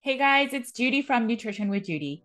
Hey guys, it's Judy from Nutrition with Judy.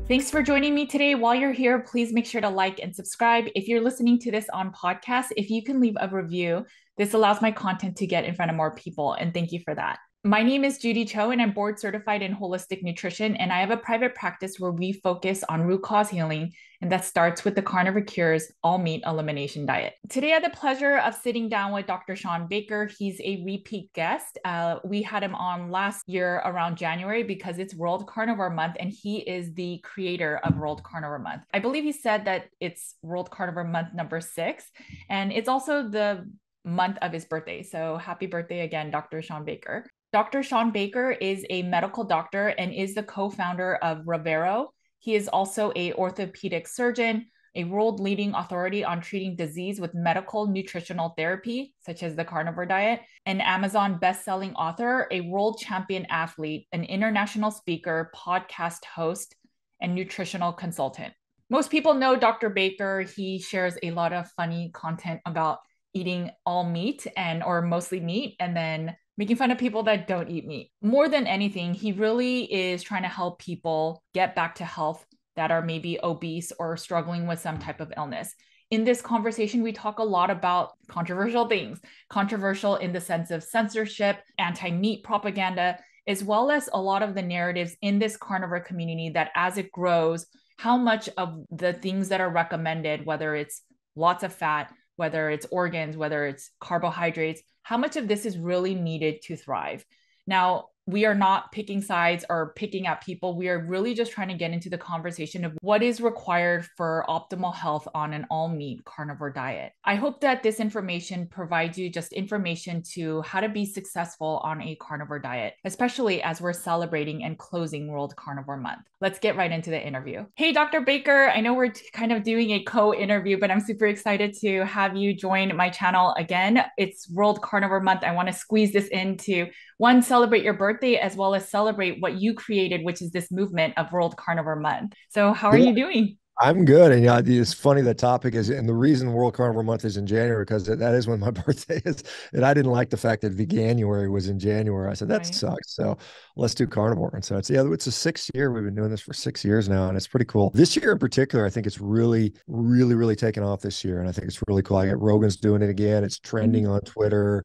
Thanks for joining me today. While you're here, please make sure to like and subscribe. If you're listening to this on podcast, if you can leave a review, this allows my content to get in front of more people, and thank you for that. My name is Judy Cho, and I'm board certified in holistic nutrition, and I have a private practice where we focus on root cause healing, and that starts with the Carnivore Cure's all-meat elimination diet. Today, I had the pleasure of sitting down with Dr. Shawn Baker. He's a repeat guest. We had him on last year around January because it's World Carnivore Month, and he is the creator of World Carnivore Month. I believe he said that it's World Carnivore Month number 6, and it's also the month of his birthday. So happy birthday again, Dr. Shawn Baker. Dr. Shawn Baker is a medical doctor and is the co-founder of Revero. He is also an orthopedic surgeon, a world-leading authority on treating disease with medical nutritional therapy, such as the carnivore diet, an Amazon best-selling author, a world champion athlete, an international speaker, podcast host, and nutritional consultant. Most people know Dr. Baker. He shares a lot of funny content about eating all meat or mostly meat, and then making fun of people that don't eat meat. More than anything, he really is trying to help people get back to health that are maybe obese or struggling with some type of illness. In this conversation, we talk a lot about controversial things, controversial in the sense of censorship, anti-meat propaganda, as well as a lot of the narratives in this carnivore community that as it grows, how much of the things that are recommended, whether it's lots of fat, whether it's organs, whether it's carbohydrates, how much of this is really needed to thrive. Now, we are not picking sides or picking at people. We are really just trying to get into the conversation of what is required for optimal health on an all-meat carnivore diet. I hope that this information provides you just information to how to be successful on a carnivore diet, especially as we're celebrating and closing World Carnivore Month. Let's get right into the interview. Hey, Dr. Baker, I know we're kind of doing a co-interview, but I'm super excited to have you join my channel again. It's World Carnivore Month. I want to squeeze this into one, celebrate your birthday, as well as celebrate what you created, which is this movement of World Carnivore Month. So how are you doing? I'm good. And yeah, it's funny the topic is, and the reason World Carnivore Month is in January, because that is when my birthday is. And I didn't like the fact that Veganuary was in January. I said, that Right. sucks. So let's do carnivore. And so it's the 6th year. We've been doing this for 6 years now, and it's pretty cool. This year in particular, I think it's really, really, really taken off this year. And I think it's really cool. I get Rogan's doing it again. It's trending on Twitter.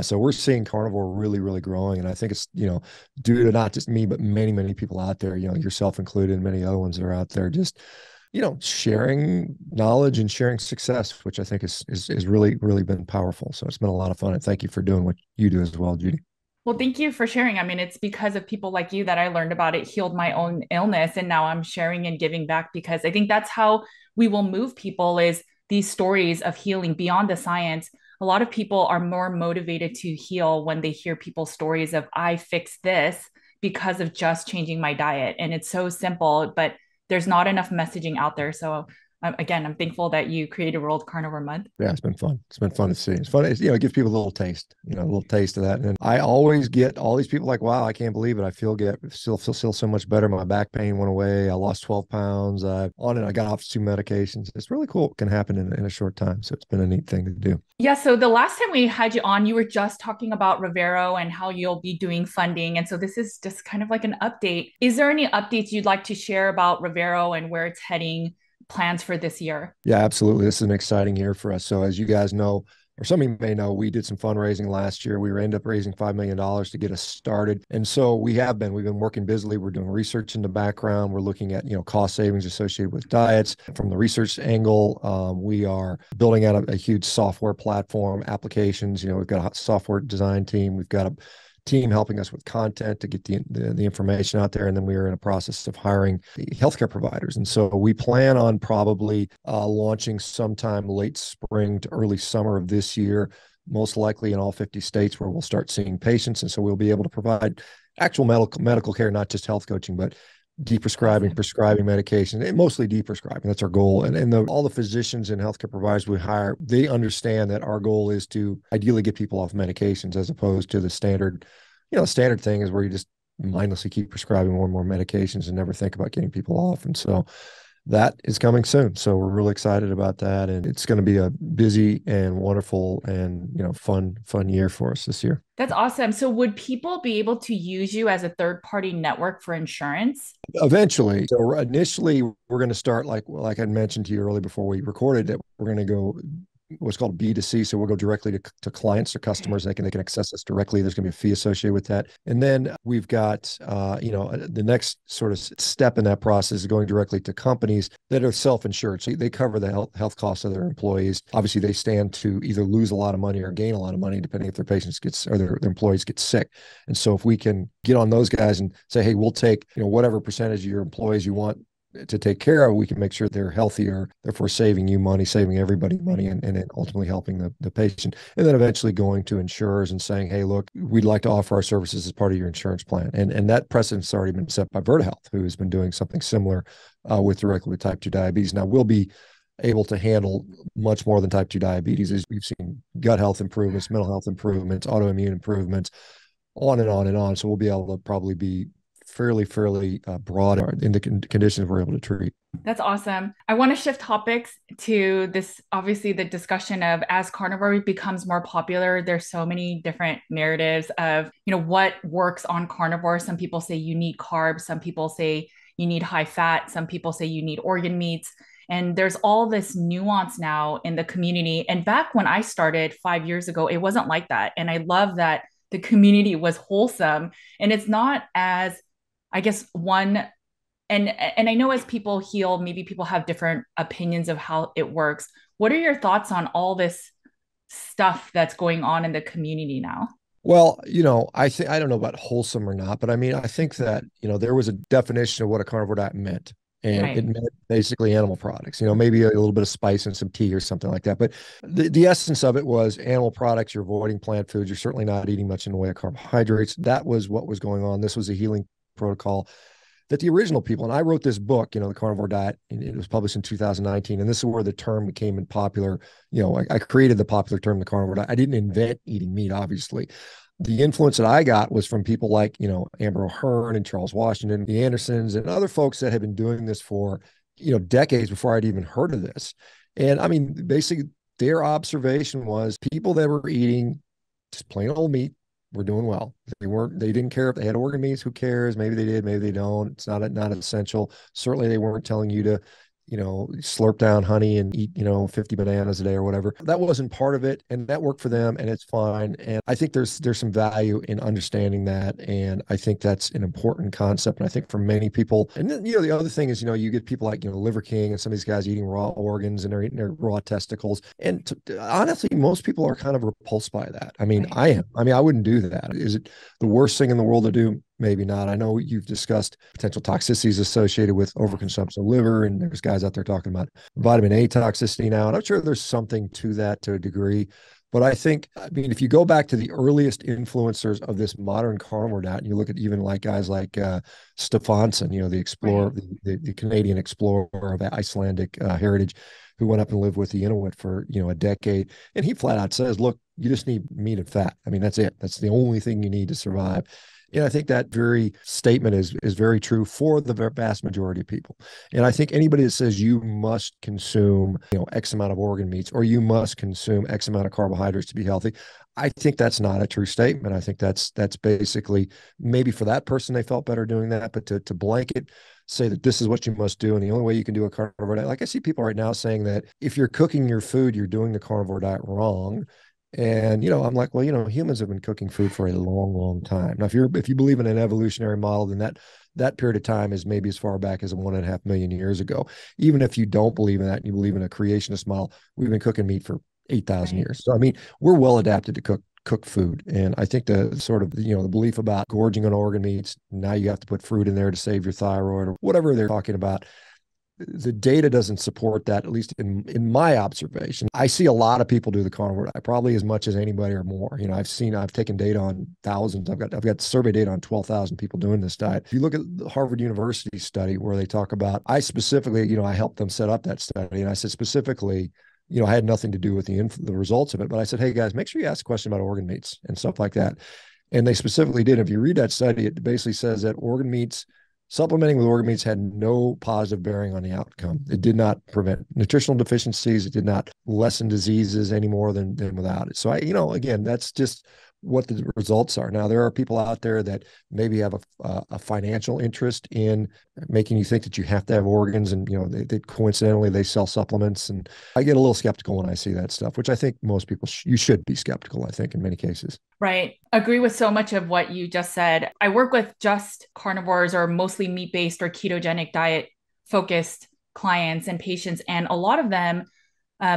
So we're seeing carnivore really, really growing. And I think it's, due to not just me, but many, many people out there, yourself included, and many other ones that are out there just, sharing knowledge and sharing success, which I think is really, really been powerful. So it's been a lot of fun. And thank you for doing what you do as well, Judy. Well, thank you for sharing. I mean, it's because of people like you that I learned about it, healed my own illness, and now I'm sharing and giving back because I think that's how we will move people is these stories of healing beyond the science. A lot of people are more motivated to heal when they hear people's stories of I fixed this because of just changing my diet. And it's so simple, but there's not enough messaging out there. So again, I'm thankful that you created World Carnivore Month. Yeah, it's been fun. It's been fun to see. It's fun. It gives people a little taste, a little taste of that. And I always get all these people like, wow, I can't believe it. I still feel so much better. My back pain went away. I lost 12 pounds. I got off 2 medications. It's really cool. It can happen in a short time. So it's been a neat thing to do. Yeah. So the last time we had you on, you were just talking about Revero and how you'll be doing funding. And so this is just kind of like an update. Is there any updates you'd like to share about Revero and where it's heading? Plans for this year? Yeah, absolutely. This is an exciting year for us. So as you guys know, or some of you may know, we did some fundraising last year. We ended up raising $5 million to get us started. And so we've been working busily. We're doing research in the background. We're looking at, cost savings associated with diets. From the research angle, we are building out a huge software platform, applications. We've got a software design team. We've got a team helping us with content to get the information out there. And then we are in a process of hiring healthcare providers. And so we plan on probably launching sometime late spring to early summer of this year, most likely in all 50 states where we'll start seeing patients. And so we'll be able to provide actual medical care, not just health coaching, but de-prescribing, prescribing medication, and mostly de-prescribing. That's our goal. And all the physicians and healthcare providers we hire, they understand that our goal is to ideally get people off medications as opposed to the standard, standard thing is where you just mindlessly keep prescribing more and more medications and never think about getting people off. And so that is coming soon. So we're really excited about that. And it's going to be a busy and wonderful and, fun year for us this year. That's awesome. So would people be able to use you as a third party network for insurance? Eventually. So initially we're going to start like I mentioned to you earlier before we recorded that we're going to go what's called B2C. So we'll go directly to clients or customers. Okay. They can access us directly. There's going to be a fee associated with that. And then we've got, the next sort of step in that process is going directly to companies that are self-insured. So they cover the health costs of their employees. Obviously, they stand to either lose a lot of money or gain a lot of money, depending if their patients gets or their employees get sick. And so if we can get on those guys and say, hey, we'll take, whatever percentage of your employees you want to take care of, we can make sure they're healthier, therefore saving you money, saving everybody money, and then ultimately helping the patient. And then eventually going to insurers and saying, hey, look, we'd like to offer our services as part of your insurance plan. And that precedent's already been set by VertaHealth, who has been doing something similar directly with type 2 diabetes. Now, we'll be able to handle much more than type 2 diabetes. As we've seen gut health improvements, mental health improvements, autoimmune improvements, on and on and on. So we'll be able to probably be fairly broad in the conditions we're able to treat. That's awesome. I want to shift topics to this, obviously, the discussion of as carnivore becomes more popular, there's so many different narratives of, what works on carnivore. Some people say you need carbs. Some people say you need high fat. Some people say you need organ meats. And there's all this nuance now in the community. And back when I started 5 years ago, it wasn't like that. And I love that the community was wholesome. And it's not as, I guess, one, and I know as people heal, maybe people have different opinions of how it works. What are your thoughts on all this stuff that's going on in the community now? Well, I don't know about wholesome or not, but I mean, I think that, there was a definition of what a carnivore diet meant. And it Right. meant basically animal products, maybe a little bit of spice and some tea or something like that. But the essence of it was animal products. You're avoiding plant foods. You're certainly not eating much in the way of carbohydrates. That was what was going on. This was a healing protocol that the original people, and I wrote this book, the Carnivore Diet, and it was published in 2019. And this is where the term became popular. I created the popular term, the carnivore diet. I didn't invent eating meat, obviously. The influence that I got was from people like, Amber O'Hearn and Charles Washington, the Andersons, and other folks that had been doing this for, decades before I'd even heard of this. And I mean, basically, their observation was people that were eating just plain old meat were doing well. They didn't care if they had organ meats. Who cares? Maybe they did, maybe they don't. It's not essential. Certainly they weren't telling you to, slurp down honey and eat, 50 bananas a day or whatever. That wasn't part of it. And that worked for them and it's fine. And I think there's some value in understanding that. And I think that's an important concept. And I think for many people, and then, the other thing is, you get people like, Liver King and some of these guys eating raw organs and they're eating their raw testicles. And honestly, most people are kind of repulsed by that. I mean, Right. I am. I mean, I wouldn't do that. Is it the worst thing in the world to do? Maybe not. I know you've discussed potential toxicities associated with overconsumption of liver, and there's guys out there talking about vitamin A toxicity now. And I'm sure there's something to that to a degree. But I mean, if you go back to the earliest influencers of this modern carnivore diet, and you look at even like guys like Stefansson, the explorer, Right. the Canadian explorer of Icelandic heritage, who went up and lived with the Inuit for, a decade. And he flat out says, look, you just need meat and fat. I mean, that's it. That's the only thing you need to survive. And I think that very statement is very true for the vast majority of people. And I think anybody that says you must consume, X amount of organ meats or you must consume X amount of carbohydrates to be healthy, I think that's not a true statement. I think that's basically maybe for that person they felt better doing that, but to blanket say that this is what you must do and the only way you can do a carnivore diet. Like I see people right now saying that if you're cooking your food, you're doing the carnivore diet wrong. And I'm like, well, humans have been cooking food for a long time. Now, if you believe in an evolutionary model, then that period of time is maybe as far back as 1.5 million years ago. Even if you don't believe in that and you believe in a creationist model, we've been cooking meat for 8,000 Right. years. So I mean, we're well adapted to cook food. And I think the sort of, the belief about gorging on organ meats, now you have to put fruit in there to save your thyroid or whatever they're talking about, the data doesn't support that, at least in my observation. I see a lot of people do the carnivore diet, probably as much as anybody or more. I've taken data on thousands. I've got survey data on 12,000 people doing this diet. If you look at the Harvard University study where they talk about, I specifically, I helped them set up that study. And I said specifically, I had nothing to do with the results of it, but I said, hey guys, make sure you ask a question about organ meats and stuff like that. And they specifically did. If you read that study, it basically says that organ meats Supplementing with organ meats had no positive bearing on the outcome. It did not prevent nutritional deficiencies. It did not lessen diseases any more than without it. So again, that's just what the results are. Now, there are people out there that maybe have a financial interest in making you think that you have to have organs, and they coincidentally they sell supplements, and I get a little skeptical when I see that stuff, which I think most people you should be skeptical, I think, in many cases. Right. Agree with so much of what you just said. I work with just carnivores or mostly meat-based or ketogenic diet focused clients and patients, and a lot of them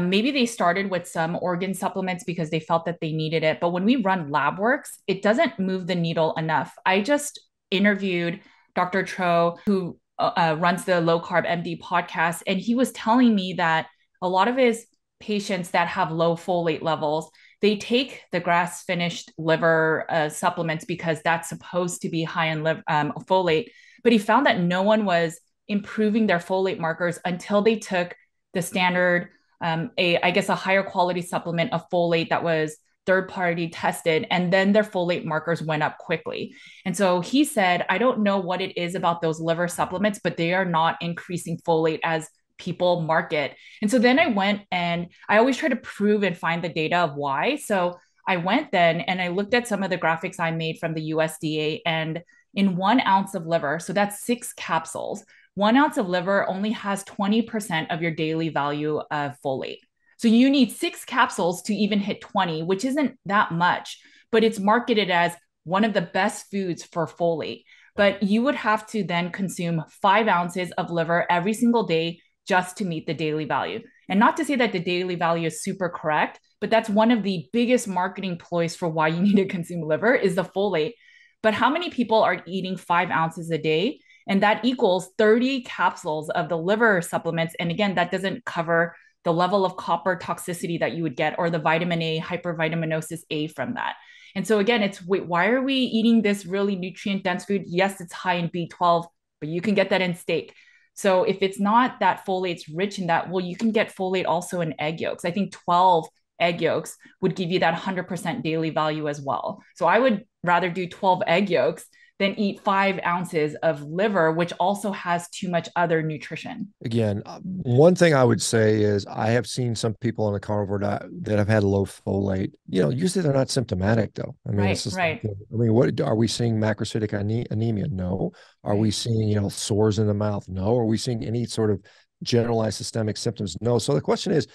maybe they started with some organ supplements because they felt that they needed it. But when we run lab works, it doesn't move the needle enough. I just interviewed Dr. Cho, who runs the Low Carb MD podcast, and he was telling me that a lot of his patients that have low folate levels, they take the grass finished liver supplements because that's supposed to be high in folate. But he found that no one was improving their folate markers until they took the standard I guess a higher quality supplement of folate that was third party tested, and then their folate markers went up quickly. And so he said, I don't know what it is about those liver supplements, but they are not increasing folate as people market. And so then I went, and I always try to prove and find the data of why. So I went then and I looked at some of the graphics I made from the USDA, and in 1 ounce of liver, so that's 6 capsules, 1 ounce of liver only has 20% of your daily value of folate. So you need 6 capsules to even hit 20, which isn't that much, but it's marketed as one of the best foods for folate. But you would have to then consume 5 ounces of liver every single day just to meet the daily value. And not to say that the daily value is super correct, but that's one of the biggest marketing ploys for why you need to consume liver is the folate. But how many people are eating 5 ounces a day? And that equals 30 capsules of the liver supplements. And again, that doesn't cover the level of copper toxicity that you would get or the vitamin A, hypervitaminosis A from that. And so again, it's wait, why are we eating this really nutrient dense food? Yes, it's high in B12, but you can get that in steak. So if it's not that folate's rich in that, well, you can get folate also in egg yolks. I think 12 egg yolks would give you that 100% daily value as well. So I would rather do 12 egg yolks than eat 5 ounces of liver, which also has too much other nutrition. Again, one thing I would say is I have seen some people on the carnivore diet that have had low folate. Usually they're not symptomatic though. I mean, it's just, right. I mean, what are we seeing? Macrocytic anemia? No. Are we seeing, sores in the mouth? No. Are we seeing any sort of generalized systemic symptoms? No. So the question is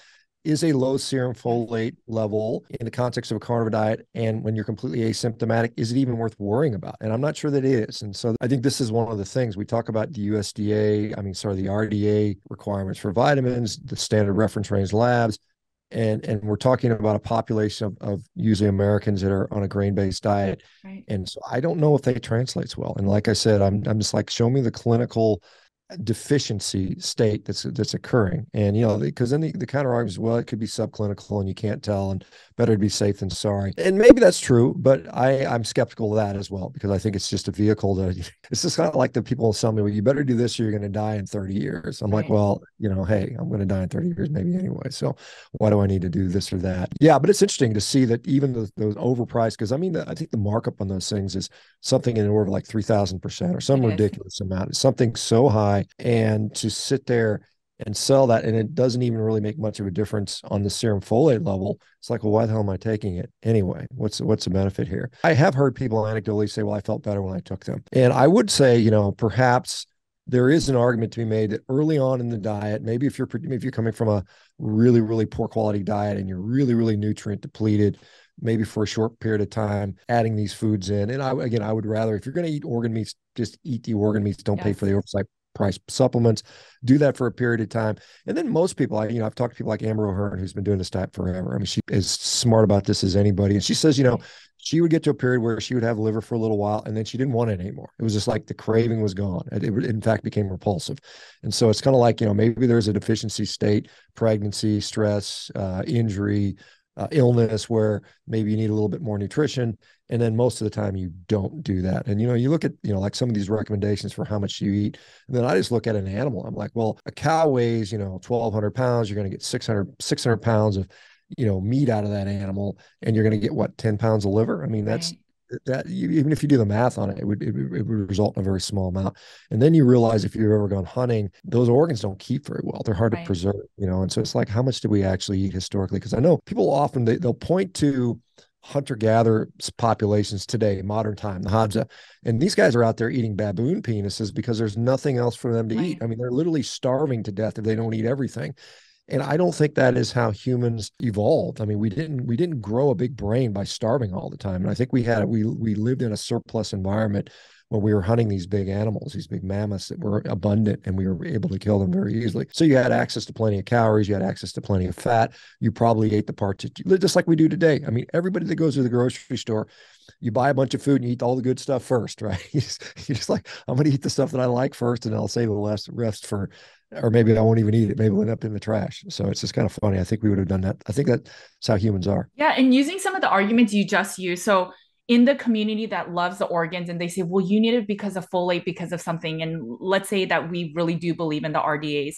a low serum folate level in the context of a carnivore diet, and when you're completely asymptomatic, is it even worth worrying about? And I'm not sure that it is. And so I think this is one of the things we talk about the USDA, the RDA requirements for vitamins, the standard reference range labs, and we're talking about a population of usually Americans that are on a grain-based diet. Right. And so I don't know if that translates well. And like I said, I'm just like, show me the clinical deficiency state that's occurring. And because then the counter argument is, well, it could be subclinical and you can't tell, and better to be safe than sorry. And maybe that's true, but I'm skeptical of that as well, because I think it's just a vehicle to it's just kind of like the people tell me, well, you better do this or you're going to die in 30 years. I'm like, well, hey, I'm going to die in 30 years maybe anyway, so why do I need to do this or that? Yeah, but it's interesting to see that even those overpriced, because I think the markup on those things is something in the order of like 3,000% or some ridiculous amount. It's something so high, and to sit there and sell that, and it doesn't even really make much of a difference on the serum folate level. It's like, well, why the hell am I taking it anyway? What's the benefit here? I have heard people anecdotally say, well, I felt better when I took them. And I would say, perhaps there is an argument to be made that early on in the diet, maybe if you're coming from a really, really poor quality diet and you're really, really nutrient depleted, maybe for a short period of time, adding these foods in. And I would rather, if you're going to eat organ meats, just eat the organ meats. Don't pay for the oversight price supplements. Do that for a period of time. And then most people, I've talked to people like Amber O'Hearn, who's been doing this diet forever. I mean, she is smart about this as anybody. And she says, she would get to a period where she would have liver for a little while, and then she didn't want it anymore. It was just like the craving was gone. It in fact became repulsive. And so it's kind of like, maybe there's a deficiency state, pregnancy, stress, injury, illness, where maybe you need a little bit more nutrition. And then most of the time you don't do that. And, you look at, like some of these recommendations for how much you eat. And then I just look at an animal. I'm like, well, a cow weighs, 1,200 pounds. You're going to get 600 pounds of, meat out of that animal. And you're going to get what, 10 pounds of liver? I mean, that's that even if you do the math on it, it would result in a very small amount. And then you realize if you've ever gone hunting, those organs don't keep very well. They're hard to Right. preserve, And so it's like, how much do we actually eat historically? Because I know people often they'll point to hunter-gatherer populations today, modern time, the Hadza. And these guys are out there eating baboon penises because there's nothing else for them to eat. Right. I mean, they're literally starving to death if they don't eat everything. And I don't think that is how humans evolved. I mean, we didn't grow a big brain by starving all the time. And I think we lived in a surplus environment when we were hunting these big animals, these big mammoths that were abundant, and we were able to kill them very easily. So you had access to plenty of calories, you had access to plenty of fat. You probably ate the parts just like we do today. I mean, everybody that goes to the grocery store, you buy a bunch of food and you eat all the good stuff first, right? You're just like, I'm going to eat the stuff that I like first, and I'll save the rest for, or maybe I won't even eat it. Maybe it'll end up in the trash. So it's just kind of funny. I think we would have done that. I think that's how humans are. Yeah, and using some of the arguments you just used. So in the community that loves the organs and they say, well, you need it because of folate, because of something. And let's say that we really do believe in the RDAs.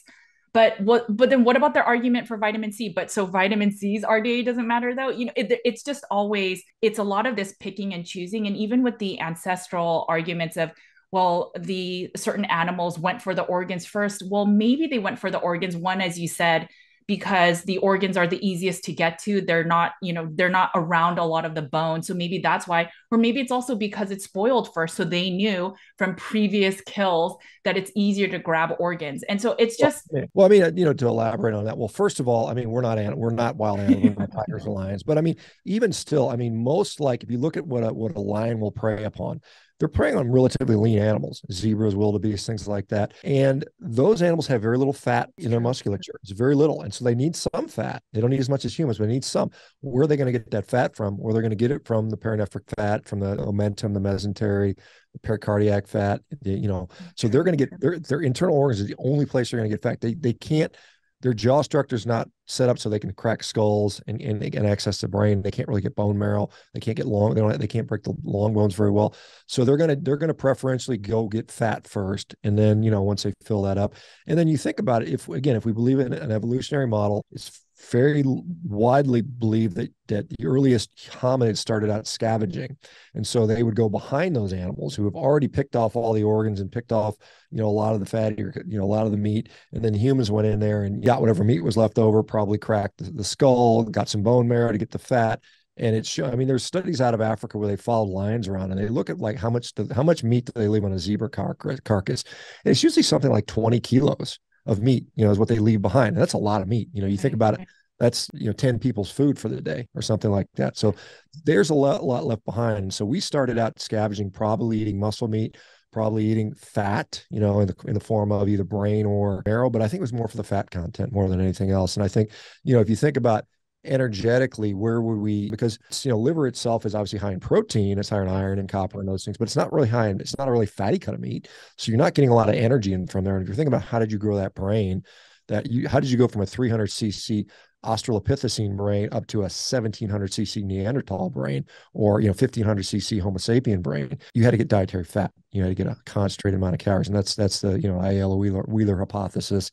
But then what about their argument for vitamin C? But so vitamin C's RDA doesn't matter though. It's just always, it's a lot of this picking and choosing. And even with the ancestral arguments of, well, the certain animals went for the organs first. Well, maybe they went for the organs, one, as you said, because the organs are the easiest to get to. They're not around a lot of the bone. So maybe that's why, or maybe it's also because it's spoiled first. So they knew from previous kills that it's easier to grab organs. And so it's Well, just, yeah. Well, I mean, to elaborate on that. Well, first of all, I mean, we're not wild animals, we're not tigers and lions. But I mean, even still, I mean, most like if you look at what a lion will prey upon, they're preying on relatively lean animals, zebras, wildebeest, things like that. And those animals have very little fat in their musculature. It's very little. And so they need some fat. They don't need as much as humans, but they need some. Where are they going to get that fat from? Or they're going to get it from the perinephric fat, from the omentum, the mesentery, the pericardiac fat, so they're going to get their internal organs is the only place they're going to get fat. They can't, their jaw structure is not set up so they can crack skulls and they can access the brain. They can't really get bone marrow. They can't get they can't break the long bones very well. So they're gonna preferentially go get fat first, and then once they fill that up, and then you think about it. If we believe in an evolutionary model, it's very widely believed that the earliest hominids started out scavenging, and so they would go behind those animals who have already picked off all the organs and picked off a lot of the fatty, or a lot of the meat, and then humans went in there and got whatever meat was left over, probably cracked the skull, got some bone marrow to get the fat. And I mean, there's studies out of Africa where they followed lions around and they look at like how much meat do they leave on a zebra carcass. And it's usually something like 20 kilos of meat, is what they leave behind. And that's a lot of meat. You think about it, that's 10 people's food for the day or something like that. So there's a lot left behind. So we started out scavenging, probably eating muscle meat, probably eating fat, in the form of either brain or marrow. But I think it was more for the fat content more than anything else. And I think, if you think about energetically, where would we, because liver itself is obviously high in protein, it's higher in iron and copper and those things, but it's not a really fatty cut of meat. So you're not getting a lot of energy in from there. And if you're thinking about how did you grow that brain, how did you go from a 300 cc Australopithecine brain up to a 1700 cc Neanderthal brain, or 1500 cc Homo sapien brain? You had to get dietary fat. You had to get a concentrated amount of calories, and that's the Aiello Wheeler hypothesis,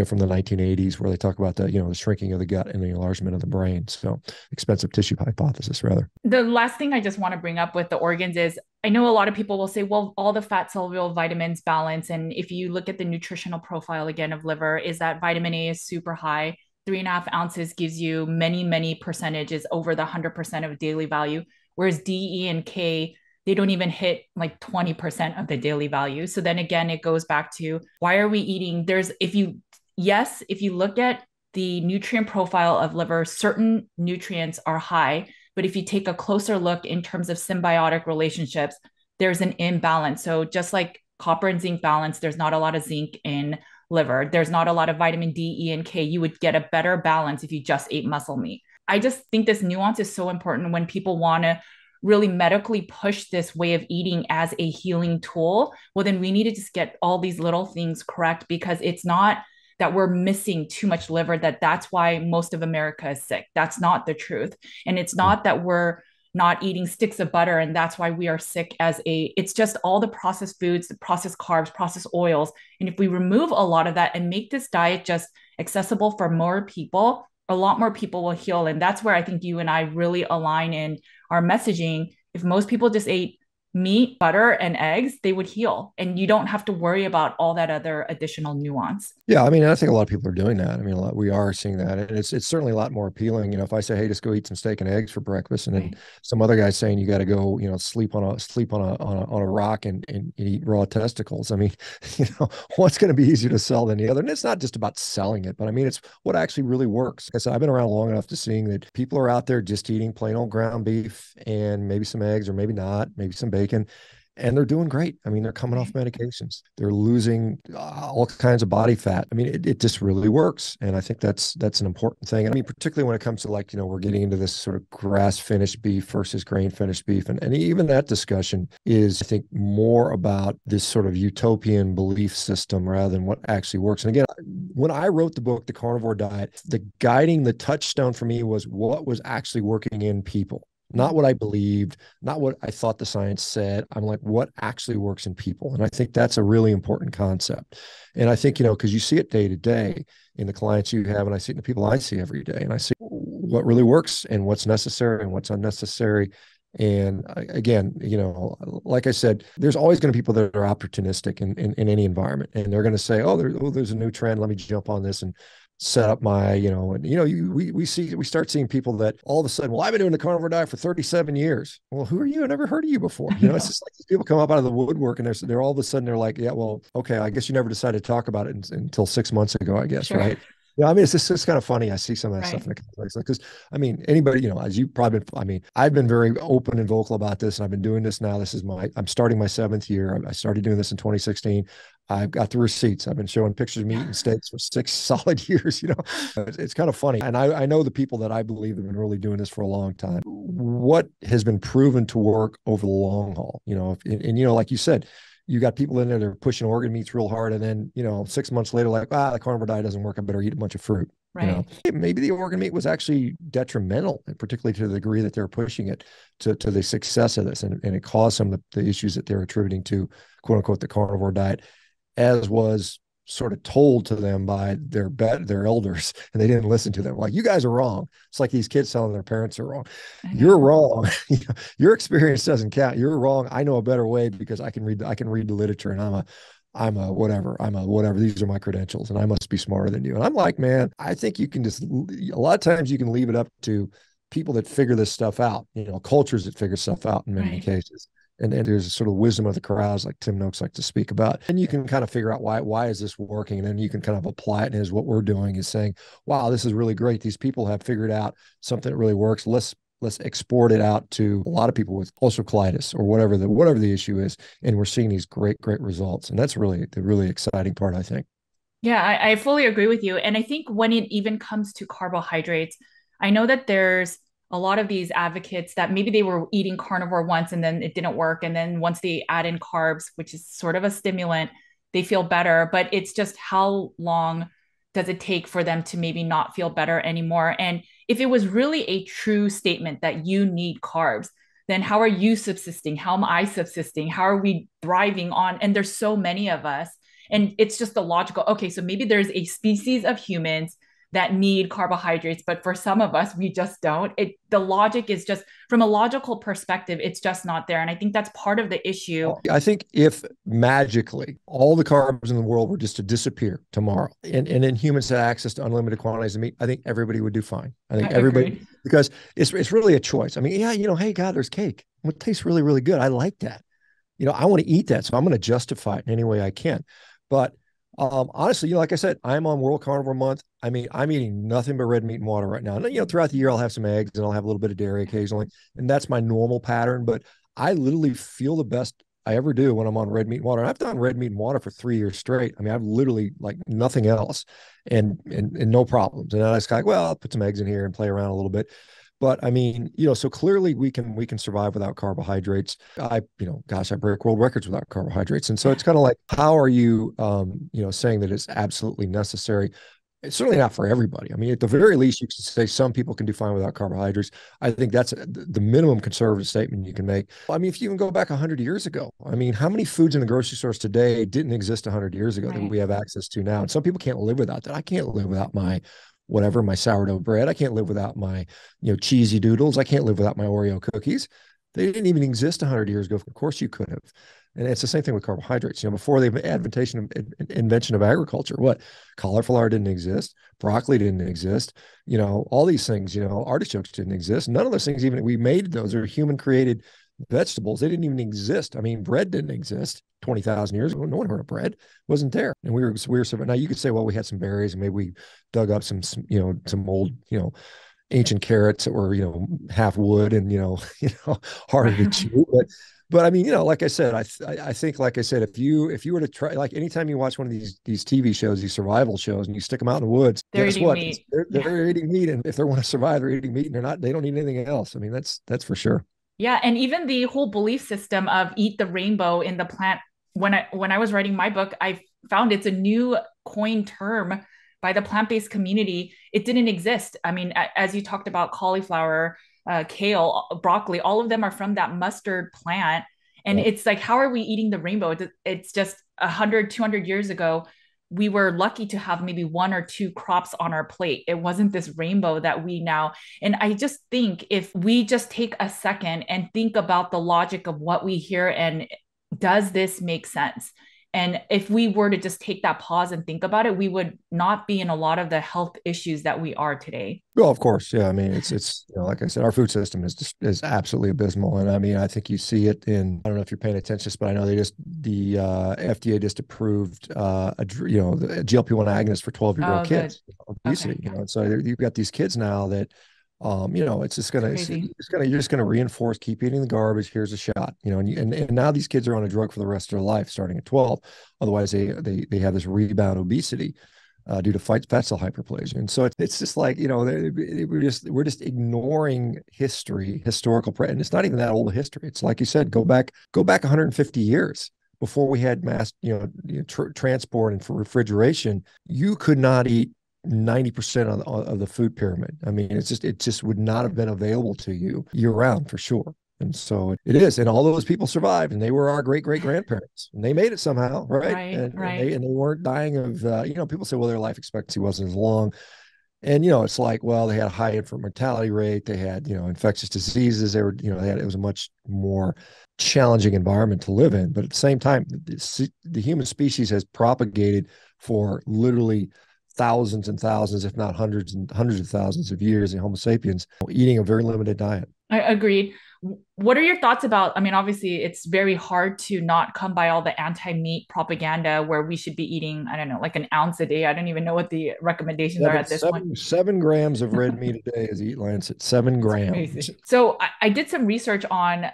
from the 1980s, where they talk about the shrinking of the gut and the enlargement of the brain. So expensive tissue hypothesis, rather. the last thing I just want to bring up with the organs is I know a lot of people will say, well, all the fat soluble vitamins balance. And if you look at the nutritional profile again of liver, is that vitamin A is super high. 3.5 ounces gives you many, many percentages over the 100% of daily value. Whereas D, E, and K, they don't even hit like 20% of the daily value. So then again, it goes back to why are we eating? If you look at the nutrient profile of liver, certain nutrients are high. But if you take a closer look in terms of symbiotic relationships, there's an imbalance. So just like copper and zinc balance, there's not a lot of zinc in liver. There's not a lot of vitamin D, E, and K. You would get a better balance if you just ate muscle meat. I just think this nuance is so important when people want to really medically push this way of eating as a healing tool. Well, then we need to just get all these little things correct, because it's not that we're missing too much liver, that's why most of America is sick. That's not the truth. And it's not that we're not eating sticks of butter and that's why we are sick it's just all the processed foods, the processed carbs, processed oils. And if we remove a lot of that and make this diet just accessible for more people, a lot more people will heal. And that's where I think you and I really align in our messaging if most people just ate meat, butter, and eggs, they would heal. And you don't have to worry about all that other additional nuance. Yeah, I mean, I think a lot of people are doing that. I mean, we are seeing that, and it's certainly a lot more appealing. You know, if I say, "Hey, just go eat some steak and eggs for breakfast," and then Right. some other guy saying you got to go, sleep on a rock and eat raw testicles. I mean, what's going to be easier to sell than the other? And it's not just about selling it, but I mean, it's what actually really works. Like I said, I've been around long enough to seeing that people are out there just eating plain old ground beef and maybe some eggs or maybe not, maybe some bacon, and they're doing great. I mean, they're coming off Right. medications. They're losing all kinds of body fat. I mean, it just really works, and I think that's an important thing. I mean, particularly when it comes to like we're getting into this sort of grass finished beef versus grain finished beef, and even that discussion is, I think, more about this sort of utopian belief system rather than what actually works. And again, when I wrote the book, The Carnivore Diet, the touchstone for me was what was actually working in people, not what I believed, not what I thought the science said. I'm like, what actually works in people? And I think that's a really important concept. And I think, because you see it day to day in the clients you have, and I see it in the people I see every day, and I see what really works and what's necessary and what's unnecessary. And again, like I said, there's always going to be people that are opportunistic in any environment, and they're going to say, there's a new trend. Let me jump on this and set up my, we start seeing people that all of a sudden, well, I've been doing the carnivore diet for 37 years. Well, who are you? I never heard of you before. I It's know. just like these people come up out of the woodwork, and they're all of a sudden they're like, yeah, well, okay, I guess you never decided to talk about it until 6 months ago, I guess, Sure. right? Yeah, I mean, it's kind of funny. I see some of that stuff Right. in the comments because, I mean, anybody, as you probably, I mean, I've been very open and vocal about this, and I've been doing this now. I'm starting my 7th year. I started doing this in 2016. I've got the receipts. I've been showing pictures of meat and steaks for 6 solid years. It's kind of funny. And I know the people that I believe have been really doing this for a long time. What has been proven to work over the long haul, like you said, you got people in there, they're pushing organ meats real hard. And then, 6 months later, like, the carnivore diet doesn't work. I better eat a bunch of fruit. Right. Maybe the organ meat was actually detrimental, particularly to the degree that they're pushing it to the success of this. And it caused some of the issues that they're attributing to, quote unquote, the carnivore diet, as was sort of told to them by their elders, and they didn't listen to them. Like, you guys are wrong. It's like these kids telling their parents are wrong. I You're know. wrong. Your experience doesn't count. You're wrong. I know a better way because I can read the literature, and I'm a whatever. These are my credentials, and I must be smarter than you. And I'm like, man, I think you can a lot of times you can leave it up to people that figure this stuff out, cultures that figure stuff out in many Right. cases. And there's a sort of wisdom of the crowds, like Tim Noakes likes to speak about. And you can kind of figure out why is this working? And then you can kind of apply it. And as what we're doing is saying, wow, this is really great. These people have figured out something that really works. Let's export it out to a lot of people with ulcerative colitis or whatever the issue is. And we're seeing these great results. And that's really the really exciting part, I think. Yeah, I fully agree with you. And I think when it even comes to carbohydrates, I know that there's a lot of these advocates that maybe they were eating carnivore once and then it didn't work. And then once they add in carbs, which is sort of a stimulant, they feel better. But it's just how long does it take for them to maybe not feel better anymore? And if it was really a true statement that you need carbs, then how are you subsisting? How am I subsisting? How are we thriving on? And there's so many of us, and it's just the logical, okay, so maybe there's a species of humans that need carbohydrates, but for some of us, we just don't. The logic is just, from a logical perspective, it's just not there. And I think that's part of the issue. I think if magically all the carbs in the world were just to disappear tomorrow, and then humans had access to unlimited quantities of meat, I think everybody would do fine. I think everybody, Agreed. because it's really a choice. I mean, yeah, hey, God, there's cake. It tastes really, really good. I like that. I want to eat that. So I'm going to justify it in any way I can. But honestly, like I said, I'm on World Carnivore Month. I mean, I'm eating nothing but red meat and water right now. And, throughout the year, I'll have some eggs and I'll have a little bit of dairy occasionally. And that's my normal pattern. But I literally feel the best I ever do when I'm on red meat and water. And I've done red meat and water for 3 years straight. I mean, I've literally like nothing else and no problems. And I was like, well, I'll put some eggs in here and play around a little bit. But I mean, so clearly we can survive without carbohydrates. Gosh, I break world records without carbohydrates. And so Yeah. it's kind of like, how are you, saying that it's absolutely necessary? It's certainly not for everybody. I mean, at the very least, you can say some people can do fine without carbohydrates. I think that's the minimum conservative statement you can make. I mean, if you even go back 100 years ago, I mean, how many foods in the grocery stores today didn't exist 100 years ago that Right. we have access to now? And some people can't live without that. I can't live without my whatever, my sourdough bread. I can't live without my, cheesy doodles. I can't live without my Oreo cookies. They didn't even exist 100 years ago. Of course you could have. And it's the same thing with carbohydrates. Before the invention of agriculture, what cauliflower didn't exist, broccoli didn't exist, all these things, artichokes didn't exist. None of those things, even we made those are human created vegetables. They didn't even exist. I mean, bread didn't exist 20,000 years ago. No one heard of bread. It wasn't there. And we were now you could say, well, we had some berries and maybe we dug up some old, ancient carrots that were, half wood and, harder to chew. But I mean, like I said, I think, like I said, if you were to try, like anytime you watch one of these TV shows, these survival shows, and you stick them out in the woods, They're guess eating what? meat. They're eating meat, and if they want to survive, they're eating meat, and they don't need anything else. I mean, that's for sure. Yeah, and even the whole belief system of eat the rainbow in the plant. When I was writing my book, I found it's a new coined term by the plant-based community. It didn't exist. I mean, as you talked about cauliflower, kale, broccoli, all of them are from that mustard plant. And Yeah. it's like, how are we eating the rainbow? It's just 100, 200 years ago, we were lucky to have maybe one or two crops on our plate. It wasn't this rainbow that we now. And I just think if we just take a second and think about the logic of what we hear and does this make sense? And if we were to just take that pause and think about it, we would not be in a lot of the health issues that we are today. Well, of course, yeah. I mean, it's like I said, our food system is absolutely abysmal, and I mean, I think you see it in. I don't know if you're paying attention, but I know the FDA just approved the GLP-1 agonist for 12-year-old Oh, good. kids, obesity. Okay. And so you've got these kids now that it's just gonna It's crazy. you're just gonna reinforce keep eating the garbage. Here's a shot, and now these kids are on a drug for the rest of their life, starting at 12. Otherwise, they have this rebound obesity due to fat cell hyperplasia. And so it's just like, we're just ignoring historical, and it's not even that old a history. It's like you said, go back 150 years before we had mass, transport and for refrigeration. You could not eat 90% of the food pyramid. I mean, it just would not have been available to you year round for sure. And so it is. And all those people survived, and they were our great great grandparents, and they made it somehow, right? Right, And, right. they weren't dying of, people say, well, their life expectancy wasn't as long. And, it's like, well, they had a high infant mortality rate. They had, infectious diseases. They were, it was a much more challenging environment to live in. But at the same time, the human species has propagated for literally thousands and thousands, if not hundreds and hundreds of thousands of years in Homo sapiens, eating a very limited diet. I agreed. What are your thoughts about? I mean, obviously, it's very hard to not come by all the anti-meat propaganda where we should be eating, I don't know, like an ounce a day. I don't even know what the recommendations are Seven, at this point. seven, 7 grams of red meat a day is Eat Lancet. seven It's grams. crazy. So I did some research on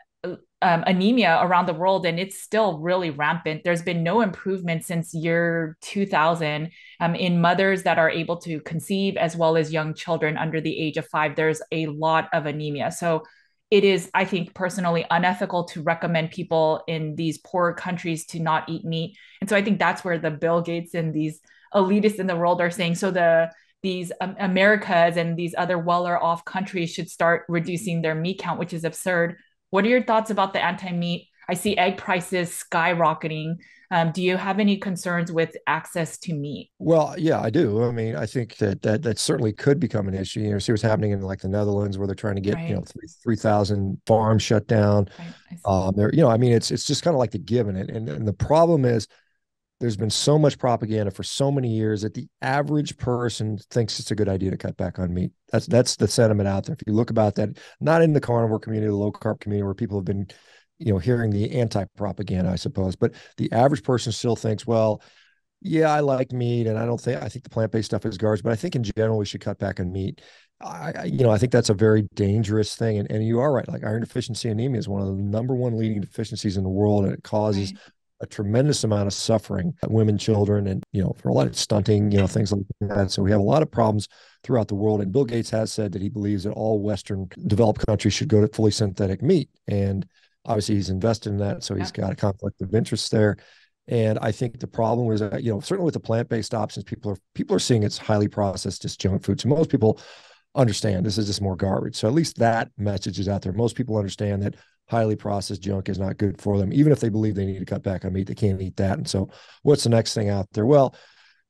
anemia around the world, and it's still really rampant. There's been no improvement since year 2000 in mothers that are able to conceive, as well as young children under the age of 5. There's a lot of anemia. So it is, I think, personally unethical to recommend people in these poor countries to not eat meat. And so I think that's where the Bill Gates and these elitists in the world are saying, so these Americas and these other well-off countries should start reducing their meat count, which is absurd. What are your thoughts about the anti-meat? I see egg prices skyrocketing. Do you have any concerns with access to meat? Well, yeah, I do. I mean, I think that certainly could become an issue. See what's happening in like the Netherlands, where they're trying to get Right, 3,000 farms shut down. right. I see. There, I mean, it's just kind of like the given it, and the problem is there's been so much propaganda for so many years that the average person thinks it's a good idea to cut back on meat. That's the sentiment out there. If you look about that, not in the carnivore community, the low carb community, where people have been, hearing the anti-propaganda, I suppose, but the average person still thinks, well, yeah, I like meat, and I think the plant-based stuff is garbage, but I think in general we should cut back on meat. I think that's a very dangerous thing, and you are right. Like iron deficiency anemia is one of the number one leading deficiencies in the world, and it causes Right. a tremendous amount of suffering, women, children, and for a lot of stunting, things like that. So we have a lot of problems throughout the world. And Bill Gates has said that he believes that all Western developed countries should go to fully synthetic meat, and obviously he's invested in that, so he's got a conflict of interest there. And I think the problem was that, certainly with the plant-based options, people are seeing it's highly processed, just junk food. So most people understand this is just more garbage. So at least that message is out there. Most people understand that highly processed junk is not good for them. Even if they believe they need to cut back on meat, they can't eat that. And so what's the next thing out there? Well,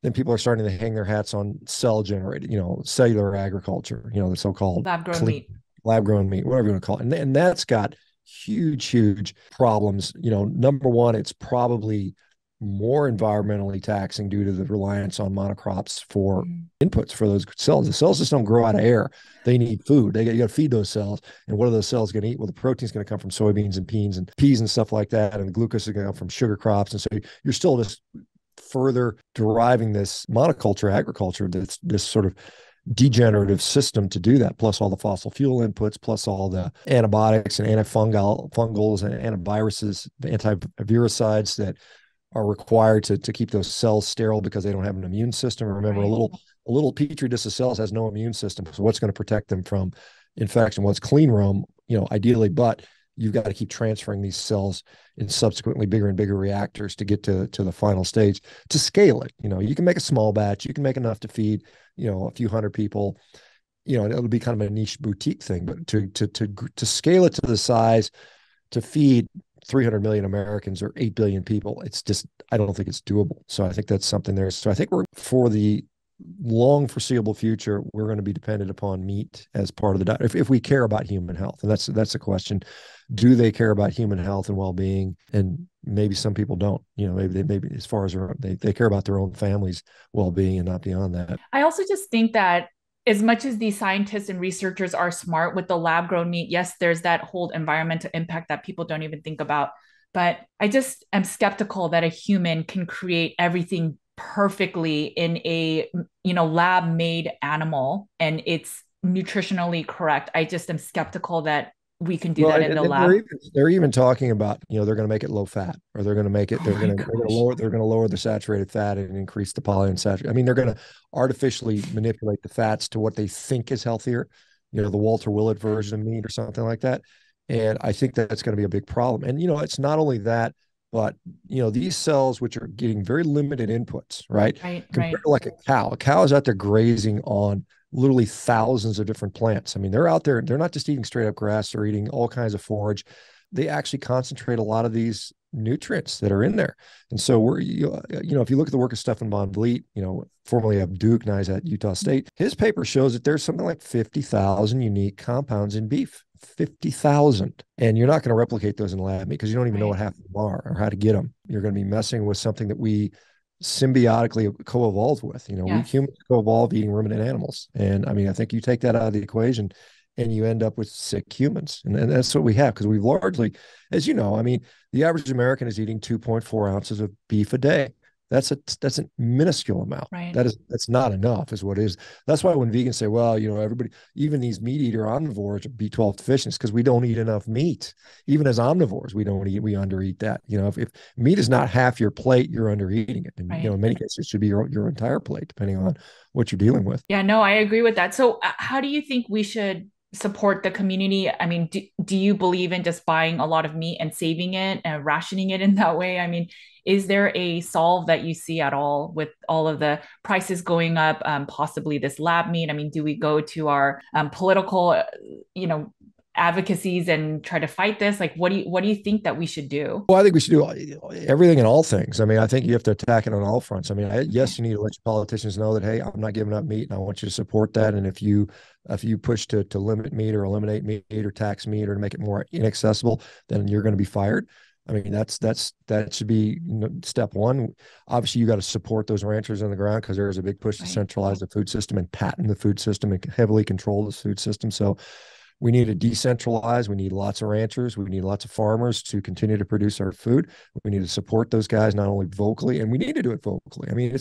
then people are starting to hang their hats on cell generated, cellular agriculture, the so-called Lab grown clean meat. lab grown meat, whatever you want to call it. And that's got huge problems. Number one, it's probably more environmentally taxing due to the reliance on monocrops for inputs for those cells. The cells just don't grow out of air. They need food. You got to feed those cells. And what are those cells going to eat? Well, the protein's going to come from soybeans and peas and stuff like that. And the glucose is going to come from sugar crops. And so you're still just further deriving this monoculture agriculture, this sort of degenerative system to do that, plus all the fossil fuel inputs, plus all the antibiotics and antifungals and antiviruses, the antiviricides that are required to keep those cells sterile because they don't have an immune system. Remember, Right. a little petri dish of cells has no immune system. So what's going to protect them from infection? Well, it's clean room, ideally, but you've got to keep transferring these cells in subsequently bigger and bigger reactors to get to the final stage to scale it. You can make a small batch, you can make enough to feed, a few hundred people, it'll be kind of a niche boutique thing, but to scale it to the size to feed 300 million Americans or 8 billion people, I don't think it's doable. So I think that's something there. So I think for the long foreseeable future, we're going to be dependent upon meat as part of the diet. If we care about human health, and that's the question. Do they care about human health and well-being? And maybe some people don't, maybe as far as they care about their own family's well-being and not beyond that. I also just think that as much as these scientists and researchers are smart with the lab grown meat, yes, there's that whole environmental impact that people don't even think about. But I just am skeptical that a human can create everything perfectly in a, lab made animal and it's nutritionally correct. I just am skeptical that we can do that in the lab. They're even talking about, they're going to make it low fat, or they're going to make it, they're going to lower the saturated fat and increase the polyunsaturated. I mean, they're going to artificially manipulate the fats to what they think is healthier, the Walter Willett version of meat or something like that. And I think that's going to be a big problem. And, it's not only that, but, these cells, which are getting very limited inputs, right? Compared to like a cow is out there grazing on literally thousands of different plants. I mean, they're out there, they're not just eating straight up grass, they're eating all kinds of forage. They actually concentrate a lot of these nutrients that are in there. And so if you look at the work of Stefan von Vliet, formerly of Duke, now he's at Utah State, his paper shows that there's something like 50,000 unique compounds in beef. 50,000. And you're not going to replicate those in the lab because you don't even know what half of them are or how to get them. You're going to be messing with something that we symbiotically co-evolved with. We humans co-evolved eating ruminant animals. And I mean, I think you take that out of the equation and you end up with sick humans. And that's what we have, because we've largely, as you know, I mean, the average American is eating 2.4 ounces of beef a day. That's a minuscule amount. Right. That's not enough, is what it is. That's why when vegans say, well, everybody, even these meat eater omnivores are B12 deficient, because we don't eat enough meat. Even as omnivores, we undereat that. If meat is not half your plate, you're undereating it. And, in many cases, it should be your entire plate, depending on what you're dealing with. Yeah, no, I agree with that. So how do you think we should support the community? I mean, do you believe in just buying a lot of meat and saving it and rationing it in that way? I mean, is there a solve that you see at all with all of the prices going up, possibly this lab meat? I mean, do we go to our political, advocacies and try to fight this? Like, what do you think that we should do? Well, I think we should do everything and all things. I mean, I think you have to attack it on all fronts. I mean, yes, you need to let your politicians know that, hey, I'm not giving up meat and I want you to support that. And if you push to limit meat or eliminate meat or tax meat or to make it more inaccessible, then you're going to be fired. I mean, that should be step one. Obviously, you got to support those ranchers on the ground, because there is a big push to centralize the food system and patent the food system and heavily control the food system. So we need to decentralize. We need lots of ranchers. We need lots of farmers to continue to produce our food. We need to support those guys, not only vocally, and we need to do it vocally. I mean,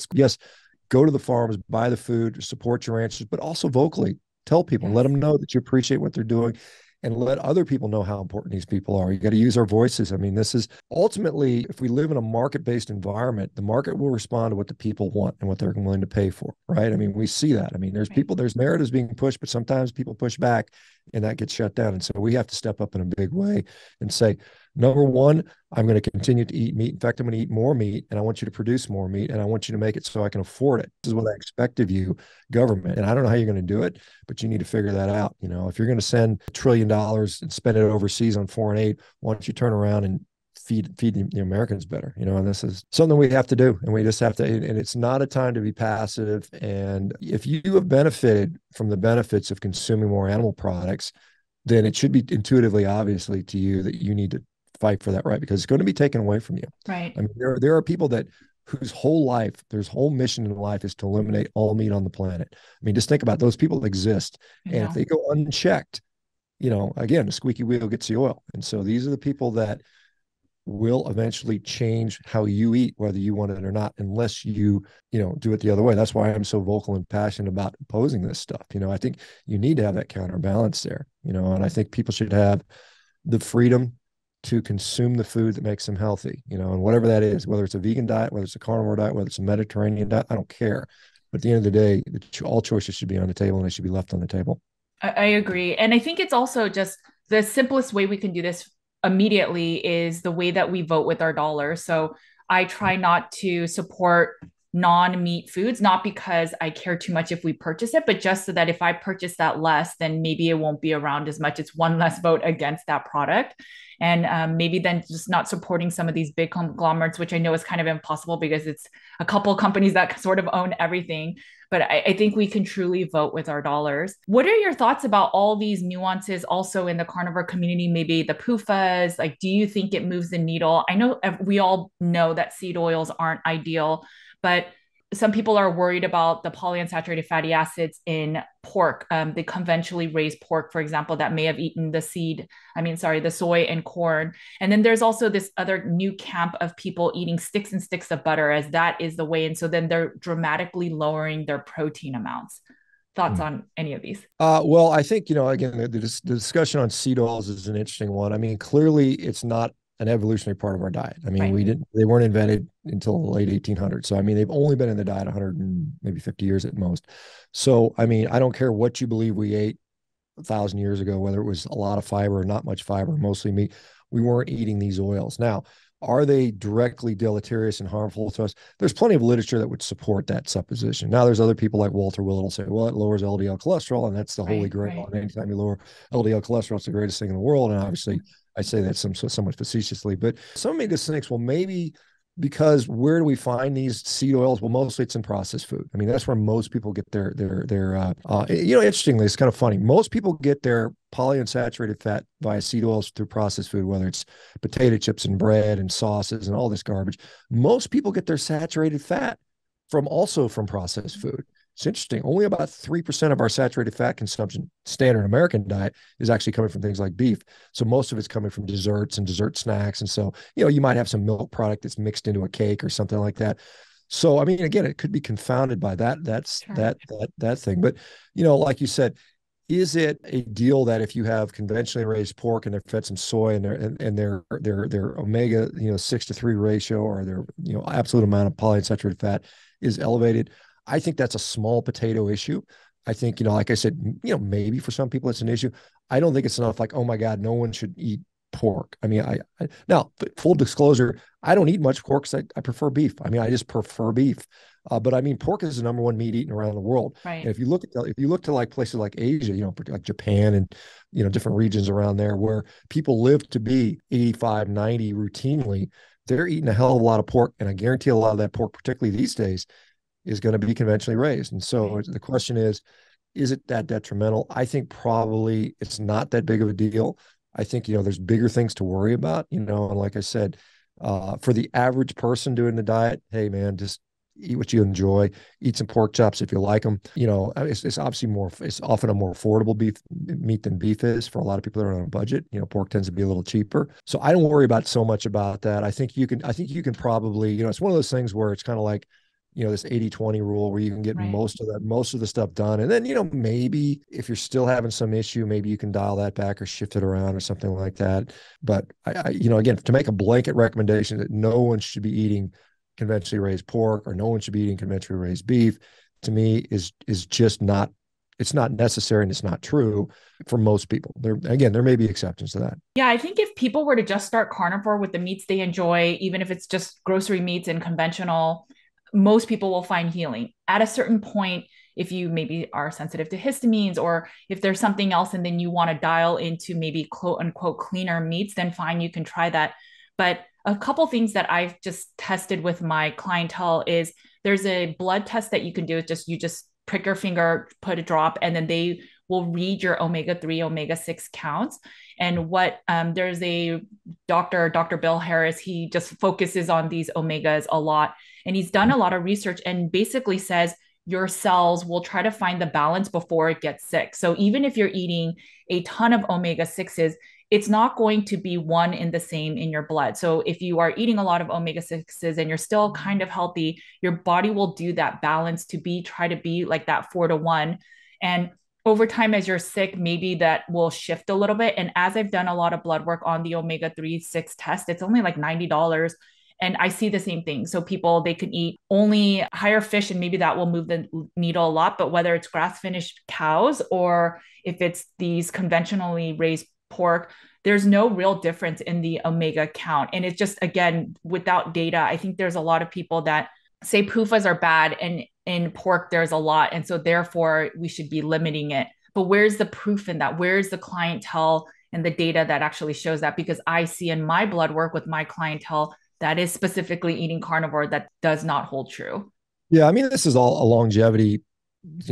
go to the farms, buy the food, support your ranchers, but also vocally tell people, let them know that you appreciate what they're doing, and let other people know how important these people are. You got to use our voices. I mean, this is ultimately, if we live in a market-based environment, the market will respond to what the people want and what they're willing to pay for, right? I mean, we see that. I mean, there's narratives being pushed, but sometimes people push back and that gets shut down. And so we have to step up in a big way and say, number one, I'm going to continue to eat meat. In fact, I'm going to eat more meat, and I want you to produce more meat, and I want you to make it so I can afford it. This is what I expect of you, government. And I don't know how you're going to do it, but you need to figure that out. If you're going to send $1 trillion and spend it overseas on foreign aid, why don't you turn around and feed the Americans better? And this is something we have to do, and we just have to, and it's not a time to be passive. And if you have benefited from the benefits of consuming more animal products, then it should be intuitively obviously to you that you need to fight for that right, because it's going to be taken away from you. Right. I mean, there are people that whose whole life, their whole mission in life is to eliminate all meat on the planet. I mean, just think about it. Those people exist. I And if know. they go unchecked, again, the squeaky wheel gets the oil. And so these are the people that will eventually change how you eat, whether you want it or not, unless you do it the other way. That's why I'm so vocal and passionate about opposing this stuff. I think you need to have that counterbalance there, and I think people should have the freedom to consume the food that makes them healthy, and whatever that is, whether it's a vegan diet, whether it's a carnivore diet, whether it's a Mediterranean diet, I don't care. But at the end of the day, all choices should be on the table, and they should be left on the table. I agree. And I think it's also just the simplest way we can do this immediately is the way that we vote with our dollars. So I try not to support non-meat foods, not because I care too much if we purchase it, but just so that if I purchase that less, then maybe it won't be around as much. It's one less vote against that product. And maybe then just not supporting some of these big conglomerates, which I know is kind of impossible because it's a couple of companies that sort of own everything. But I think we can truly vote with our dollars. What are your thoughts about all these nuances also in the carnivore community? Maybe the PUFAs, like, do you think it moves the needle? I know we all know that seed oils aren't ideal, but some people are worried about the polyunsaturated fatty acids in pork, the conventionally raised pork, for example, that may have eaten the soy and corn. And then there's also this other new camp of people eating sticks and sticks of butter, as that is the way. And so then they're dramatically lowering their protein amounts. Thoughts on any of these? Well, I think, again, the discussion on seed oils is an interesting one. I mean, clearly it's not an evolutionary part of our diet. I mean, Right. they weren't invented until the late 1800s. So, I mean, they've only been in the diet 100 and maybe 50 years at most. So, I mean, I don't care what you believe we ate 1,000 years ago, whether it was a lot of fiber or not much fiber, mostly meat, we weren't eating these oils. Now, are they directly deleterious and harmful to us? There's plenty of literature that would support that supposition. Now, there's other people like Walter Willett will say, well, it lowers LDL cholesterol, and that's the holy Right. grail. Right. And anytime you lower LDL cholesterol, it's the greatest thing in the world. And obviously, I say that somewhat facetiously, but some may just think, well, maybe because where do we find these seed oils? Well, mostly it's in processed food. I mean, that's where most people get interestingly, it's kind of funny. Most people get their polyunsaturated fat via seed oils through processed food, whether it's potato chips and bread and sauces and all this garbage. Most people get their saturated fat from processed food. It's interesting. Only about 3% of our saturated fat consumption, standard American diet, is actually coming from things like beef. So most of it's coming from desserts and dessert snacks. And so, you might have some milk product that's mixed into a cake or something like that. So, I mean, again, it could be confounded by that. That's Sure. that thing. But, like you said, is it a deal that if you have conventionally raised pork and they're fed some soy and their omega 6:3 ratio, or their absolute amount of polyunsaturated fat is elevated? I think that's a small potato issue. I think, like I said, maybe for some people it's an issue. I don't think it's enough like, oh my God, no one should eat pork. I mean, now, full disclosure, I don't eat much pork because I prefer beef. I mean, I just prefer beef. But I mean, pork is the number one meat eaten around the world. Right. And if you look to like places like Asia, like Japan and, different regions around there where people live to be 85, 90 routinely, they're eating a hell of a lot of pork. And I guarantee a lot of that pork, particularly these days, is going to be conventionally raised. And so Right. the question is it that detrimental? I think probably it's not that big of a deal. I think, there's bigger things to worry about, and like I said, for the average person doing the diet, hey man, just eat what you enjoy, eat some pork chops if you like them. It's obviously it's often a more affordable meat than beef is for a lot of people that are on a budget. Pork tends to be a little cheaper. So I don't worry about so much about that. I think you can probably, it's one of those things where it's kind of like, this 80-20 rule where you can get Right. most of the stuff done. And then, maybe if you're still having some issue, maybe you can dial that back or shift it around or something like that. But again, to make a blanket recommendation that no one should be eating conventionally raised pork or no one should be eating conventionally raised beef, to me is just not, it's not necessary, and it's not true for most people. There may be exceptions to that. Yeah, I think if people were to just start carnivore with the meats they enjoy, even if it's just grocery meats and conventional, most people will find healing. At a certain point, if you maybe are sensitive to histamines, or if there's something else and then you want to dial into maybe quote unquote cleaner meats, then fine, you can try that. But a couple things that I've just tested with my clientele is there's a blood test that you can do. It's just you just prick your finger, put a drop, and then they will read your omega-3, omega-6 counts. And what there's a Dr. Bill Harris, he just focuses on these omegas a lot. And he's done a lot of research and basically says your cells will try to find the balance before it gets sick. So even if you're eating a ton of omega-6s, it's not going to be one in the same in your blood. So if you are eating a lot of omega-6s and you're still kind of healthy, your body will do that balance to try to be like that 4-to-1. And over time, as you're sick, maybe that will shift a little bit. And as I've done a lot of blood work on the omega-3 6 test, it's only like $90. And I see the same thing. So people, they can eat only higher fish and maybe that will move the needle a lot. But whether it's grass finished cows or if it's these conventionally raised pork, there's no real difference in the omega count. And it's just, again, without data, I think there's a lot of people that say PUFAs are bad and in pork there's a lot. And so therefore we should be limiting it. But where's the proof in that? Where's the clientele and the data that actually shows that? Because I see in my blood work with my clientele that is specifically eating carnivore that does not hold true. Yeah, I mean, this is all a longevity,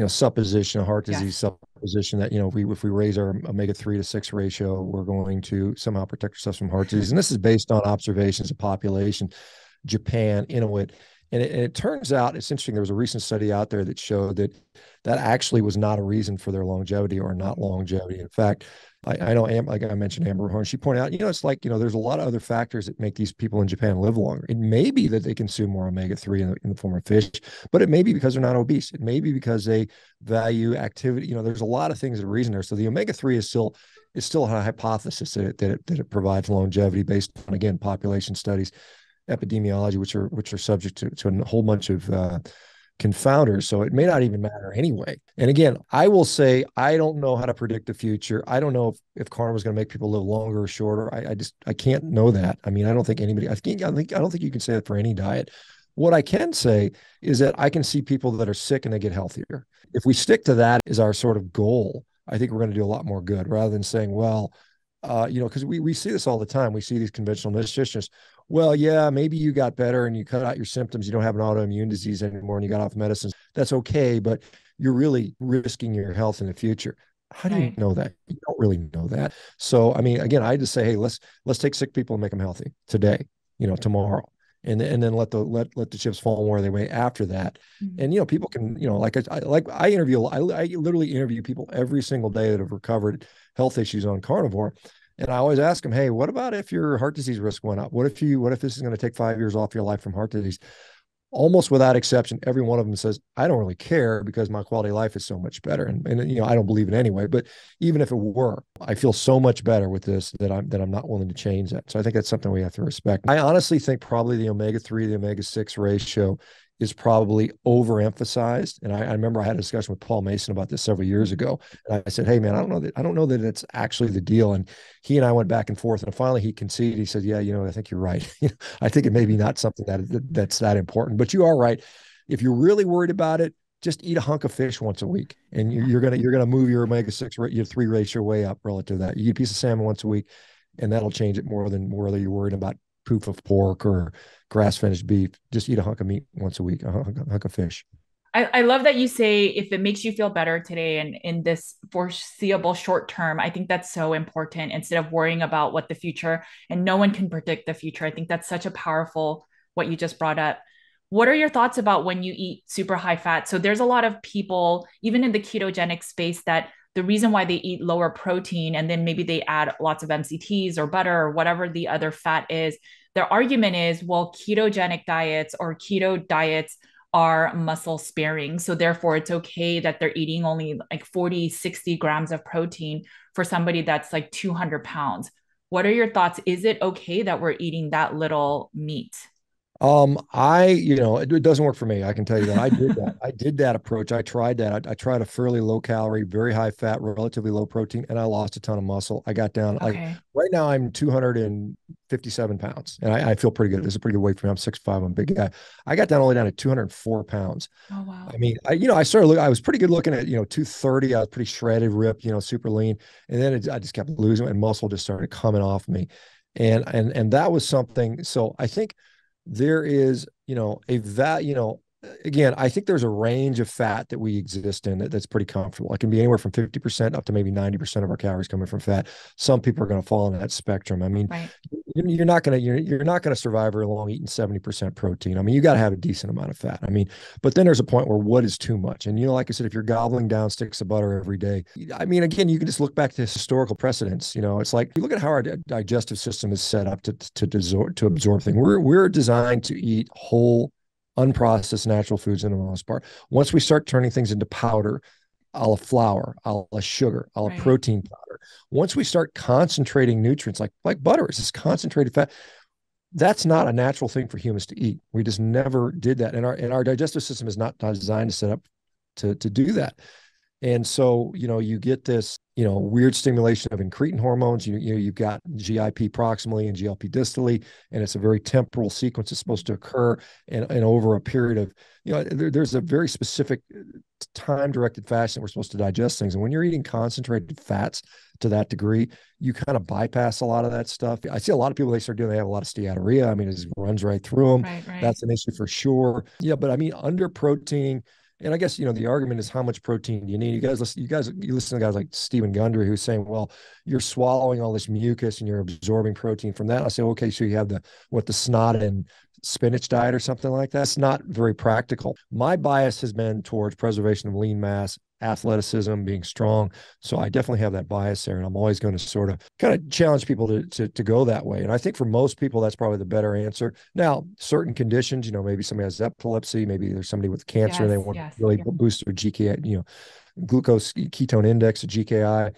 supposition, a heart disease supposition that, if we raise our omega-3 to 6 ratio, we're going to somehow protect ourselves from heart disease. And this is based on observations of population, Japan, Inuit. And it turns out, it's interesting, there was a recent study out there that showed that actually was not a reason for their longevity or not longevity. In fact, I know, like I mentioned, Amber Horn, she pointed out, it's like, there's a lot of other factors that make these people in Japan live longer. It may be that they consume more omega-3 in the form of fish, but it may be because they're not obese. It may be because they value activity. There's a lot of things that are reason there. So the omega-3 is still a hypothesis that it provides longevity based on, again, population studies, epidemiology, which are subject to a whole bunch of confounders. So it may not even matter anyway. And again, I will say, I don't know how to predict the future. I don't know if carnivore is going to make people live longer or shorter. I can't know that. I mean, I don't think anybody, I don't think you can say that for any diet. What I can say is that I can see people that are sick and they get healthier. If we stick to that as our sort of goal, I think we're going to do a lot more good rather than saying, well, because we see this all the time. We see these conventional nutritionists. Well, yeah, maybe you got better and you cut out your symptoms. You don't have an autoimmune disease anymore and you got off medicines. That's okay, but you're really risking your health in the future. How do you know that? You don't really know that. So, I mean, again, I just say, hey, let's take sick people and make them healthy today, tomorrow. And then let the chips fall where they may after that. Mm-hmm. And people can, I literally interview people every single day that have recovered health issues on carnivore. And I always ask them, hey, what about if your heart disease risk went up? What if this is going to take 5 years off your life from heart disease? Almost without exception, every one of them says, I don't really care because my quality of life is so much better. And I don't believe it anyway, but even if it were, I feel so much better with this that I'm not willing to change that. So I think that's something we have to respect. I honestly think probably the omega-3, the omega-6 ratio is probably overemphasized. And I remember I had a discussion with Paul Mason about this several years ago. And I said, hey man, I don't know that it's actually the deal. And he and I went back and forth, and finally he conceded. He said, yeah, I think you're right. I think it may be not something that's that important, but you are right. If you're really worried about it, just eat a hunk of fish once a week, and you're gonna move your omega-6, your 3 ratio way up relative to that. You eat a piece of salmon once a week, and that'll change it more than whether you're worried about poof of pork or grass-finished beef. Just eat a hunk of meat once a week, a hunk of fish. I love that you say if it makes you feel better today and in this foreseeable short term. I think that's so important instead of worrying about what the future, and no one can predict the future. I think that's such a powerful, what you just brought up. What are your thoughts about when you eat super high fat? So there's a lot of people, even in the ketogenic space, that the reason why they eat lower protein and then maybe they add lots of MCTs or butter or whatever the other fat is, their argument is, well, ketogenic diets or keto diets are muscle sparing. So therefore it's okay that they're eating only like 40, 60 grams of protein for somebody that's like 200 pounds. What are your thoughts? Is it okay that we're eating that little meat? It doesn't work for me. I can tell you that. I did that. I did that approach. I tried that. I tried a fairly low calorie, very high fat, relatively low protein, and I lost a ton of muscle. I got down like right now I'm 257 pounds and I feel pretty good. This is a pretty good weight for me. I'm 6'5". I'm a big guy. I got down only down to 204 pounds. Oh, wow. I mean, I was pretty good looking at, 230. I was pretty shredded, ripped, super lean. And then I just kept losing, and muscle just started coming off me. And that was something. So I think there is, again, I think there's a range of fat that we exist in that's pretty comfortable. It can be anywhere from 50% up to maybe 90% of our calories coming from fat. Some people are going to fall in that spectrum. I mean, Right. you're not going to survive very long eating 70% protein. I mean, you got to have a decent amount of fat. I mean, but then there's a point where what is too much? And, like I said, if you're gobbling down sticks of butter every day, I mean, again, you can just look back to historical precedents. It's like you look at how our digestive system is set up to absorb things. We're designed to eat whole, unprocessed natural foods in the most part. Once we start turning things into powder, a la flour, a la sugar, a la Right. protein powder, once we start concentrating nutrients like butter, is this concentrated fat, that's not a natural thing for humans to eat. We just never did that. And our digestive system is not designed to set up to do that. And so, you get this, weird stimulation of incretin hormones. You've got GIP proximally and GLP distally, and it's a very temporal sequence that's supposed to occur and over a period of, there's a very specific time-directed fashion we're supposed to digest things. And when you're eating concentrated fats to that degree, you kind of bypass a lot of that stuff. I see a lot of people, they have a lot of steatorrhea. I mean, it runs right through them. Right. Right. That's an issue for sure. Yeah, but I mean, under protein. And I guess, the argument is how much protein do you need? You listen to guys like Stephen Gundry, who's saying, well, you're swallowing all this mucus and you're absorbing protein from that. I say, okay, so you have the snot and spinach diet or something like that. It's not very practical. My bias has been towards preservation of lean mass, athleticism, being strong. So I definitely have that bias there. And I'm always going to sort of kind of challenge people to go that way. And I think for most people, that's probably the better answer. Now, certain conditions, maybe somebody has epilepsy, maybe there's somebody with cancer and they want to really boost their GKI, glucose ketone index, a GKI.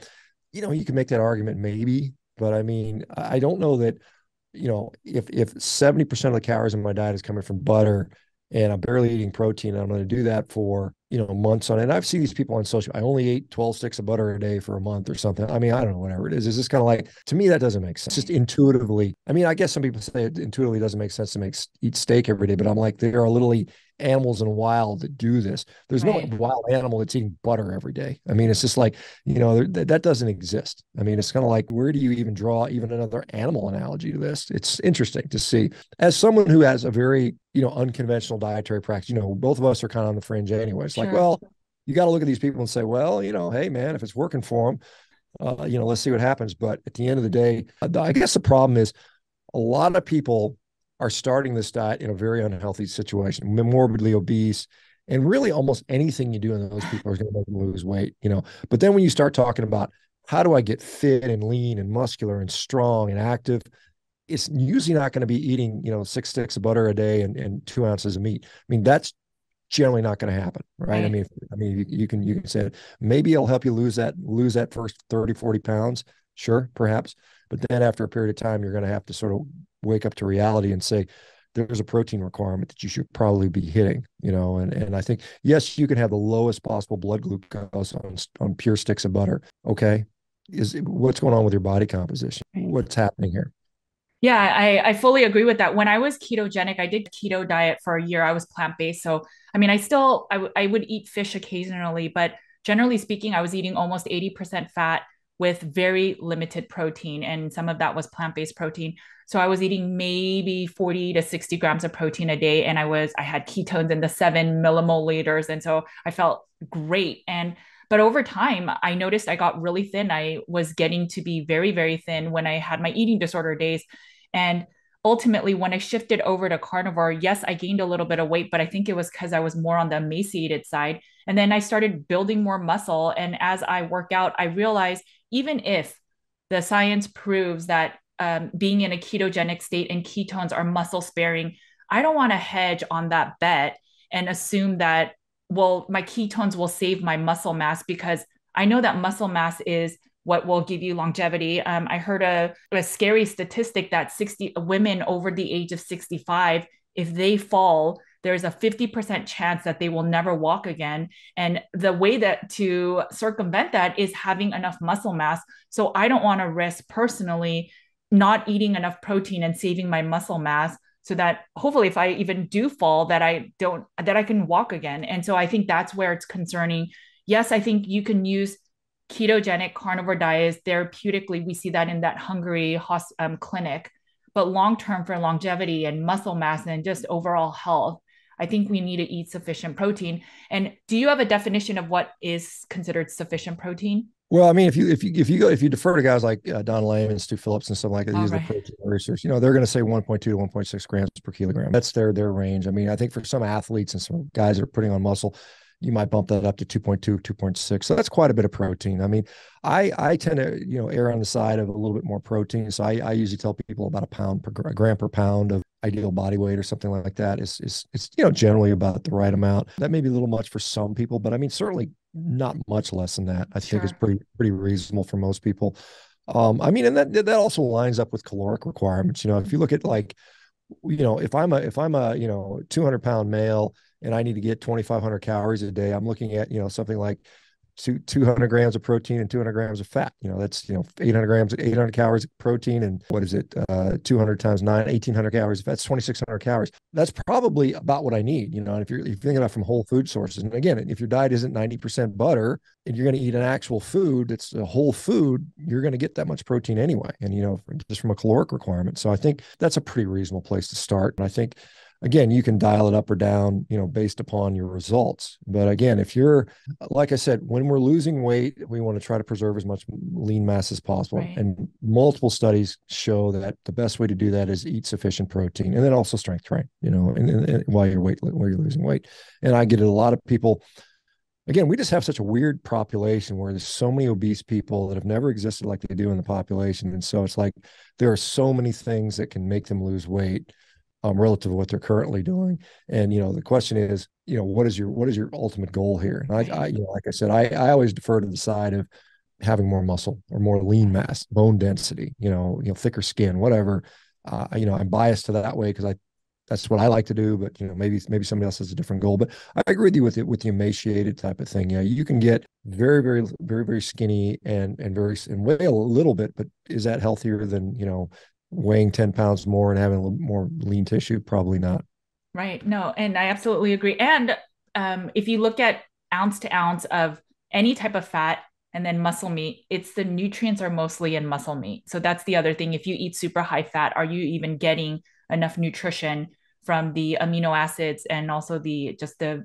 You can make that argument maybe, but I mean, I don't know that, if 70% of the calories in my diet is coming from butter and I'm barely eating protein, I'm going to do that for, months on it. And I've seen these people on social, I only ate 12 sticks of butter a day for a month or something. I mean, I don't know, whatever it is. It's just kind of like, to me, that doesn't make sense. Just intuitively. I mean, I guess some people say it intuitively doesn't make sense to eat steak every day, but I'm like, there are literally animals in the wild that do this. There's no wild animal that's eating butter every day. I mean, it's just like, that doesn't exist. I mean, it's kind of like, where do you even draw even another animal analogy to this? It's interesting to see. As someone who has a very, unconventional dietary practice, both of us are kind of on the fringe anyway. It's like, well, you got to look at these people and say, well, hey, man, if it's working for them, let's see what happens. But at the end of the day, I guess the problem is a lot of people are starting this diet in a very unhealthy situation, morbidly obese, and really almost anything you do in those people is going to make them lose weight, But then when you start talking about how do I get fit and lean and muscular and strong and active, it's usually not going to be eating, 6 sticks of butter a day and 2 ounces of meat. I mean, that's generally not going to happen, right? I mean, you can say maybe it'll help you lose that first 30, 40 pounds. Sure, perhaps. But then after a period of time, you're going to have to sort of wake up to reality and say, there's a protein requirement that you should probably be hitting, and I think, yes, you can have the lowest possible blood glucose on pure sticks of butter. Okay. What's going on with your body composition? What's happening here? Yeah, I fully agree with that. When I was ketogenic, I did keto diet for a year. I was plant-based. So, I mean, I would eat fish occasionally, but generally speaking, I was eating almost 80% fat with very limited protein. And some of that was plant-based protein. So I was eating maybe 40 to 60 grams of protein a day. And I had ketones in the 7 millimoles. And so I felt great. But over time, I noticed I got really thin. I was getting to be very, very thin when I had my eating disorder days. And ultimately, when I shifted over to carnivore, yes, I gained a little bit of weight, but I think it was because I was more on the emaciated side. And then I started building more muscle. And as I work out, I realized even if the science proves that being in a ketogenic state and ketones are muscle sparing, I don't want to hedge on that bet and assume that, well, my ketones will save my muscle mass, because I know that muscle mass is what will give you longevity. I heard a scary statistic that 60 women over the age of 65, if they fall, there's a 50% chance that they will never walk again. And the way that to circumvent that is having enough muscle mass. So I don't want to risk personally not eating enough protein and saving my muscle mass, so that hopefully if I even do fall, that I can walk again. And so I think that's where it's concerning. Yes, I think you can use ketogenic carnivore diets therapeutically. We see that in that Hungary clinic, but long-term for longevity and muscle mass and just overall health, I think we need to eat sufficient protein. And do you have a definition of what is considered sufficient protein? Well, I mean, if you defer to guys like Don Layman, Stu Phillips, and stuff like that, All these are the right. protein research. They're going to say 1.2 to 1.6 grams per kilogram. That's their range. I mean, I think for some athletes and some guys that are putting on muscle, you might bump that up to 2.2, 2.6. So that's quite a bit of protein. I mean, I tend to err on the side of a little bit more protein. So I usually tell people about a gram per pound of ideal body weight or something like that is generally about the right amount. That may be a little much for some people, but I mean certainly not much less than that. I think is Sure. pretty reasonable for most people. I mean, and that also lines up with caloric requirements. If you look at like, if I'm a 200-pound male and I need to get 2,500 calories a day, I'm looking at something like 200 grams of protein and 200 grams of fat. That's 800 calories of protein, and what is it, 200 times 9, 1,800 calories. If that's 2,600 calories, that's probably about what I need. And if you're thinking about from whole food sources, and again, if your diet isn't 90% butter and you're going to eat an actual food that's a whole food, you're going to get that much protein anyway, and just from a caloric requirement. So I think that's a pretty reasonable place to start. And I think, again, you can dial it up or down, based upon your results. But again, if you're, like I said, when we're losing weight, we want to try to preserve as much lean mass as possible. Right. And multiple studies show that the best way to do that is eat sufficient protein, and then also strength train, and while you're losing weight. And I get a lot of people. Again, we just have such a weird population where there's so many obese people that have never existed like they do in the population. And so it's like there are so many things that can make them lose weight relative to what they're currently doing. And the question is, what is your ultimate goal here? And Right. like I said, I always defer to the side of having more muscle or more lean mass, bone density, thicker skin, whatever. I'm biased to that way because that's what I like to do, but maybe somebody else has a different goal. But I agree with you with the emaciated type of thing. Yeah, you can get very, very, very, very skinny and weigh a little bit, but is that healthier than weighing 10 pounds more and having a little more lean tissue? Probably not. Right. No, and I absolutely agree. And if you look at ounce to ounce of any type of fat and then muscle meat, it's the nutrients are mostly in muscle meat. So that's the other thing. If you eat super high fat, are you even getting enough nutrition from the amino acids and also the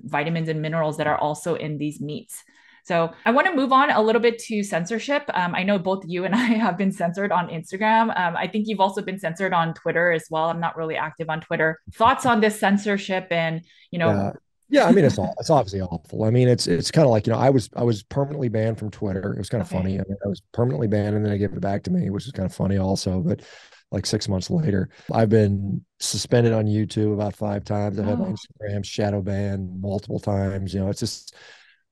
vitamins and minerals that are also in these meats? So I want to move on a little bit to censorship. I know both you and I have been censored on Instagram. I think you've also been censored on Twitter as well. I'm not really active on Twitter. Thoughts on this censorship and, Yeah. Yeah, I mean it's obviously awful. I mean it's kind of like, I was permanently banned from Twitter. It was kind of okay. funny. I mean, I was permanently banned and then they gave it back to me, which is kind of funny also. But like 6 months later, I've been suspended on YouTube about 5 times. I've had my Oh, Instagram shadow banned multiple times. It's just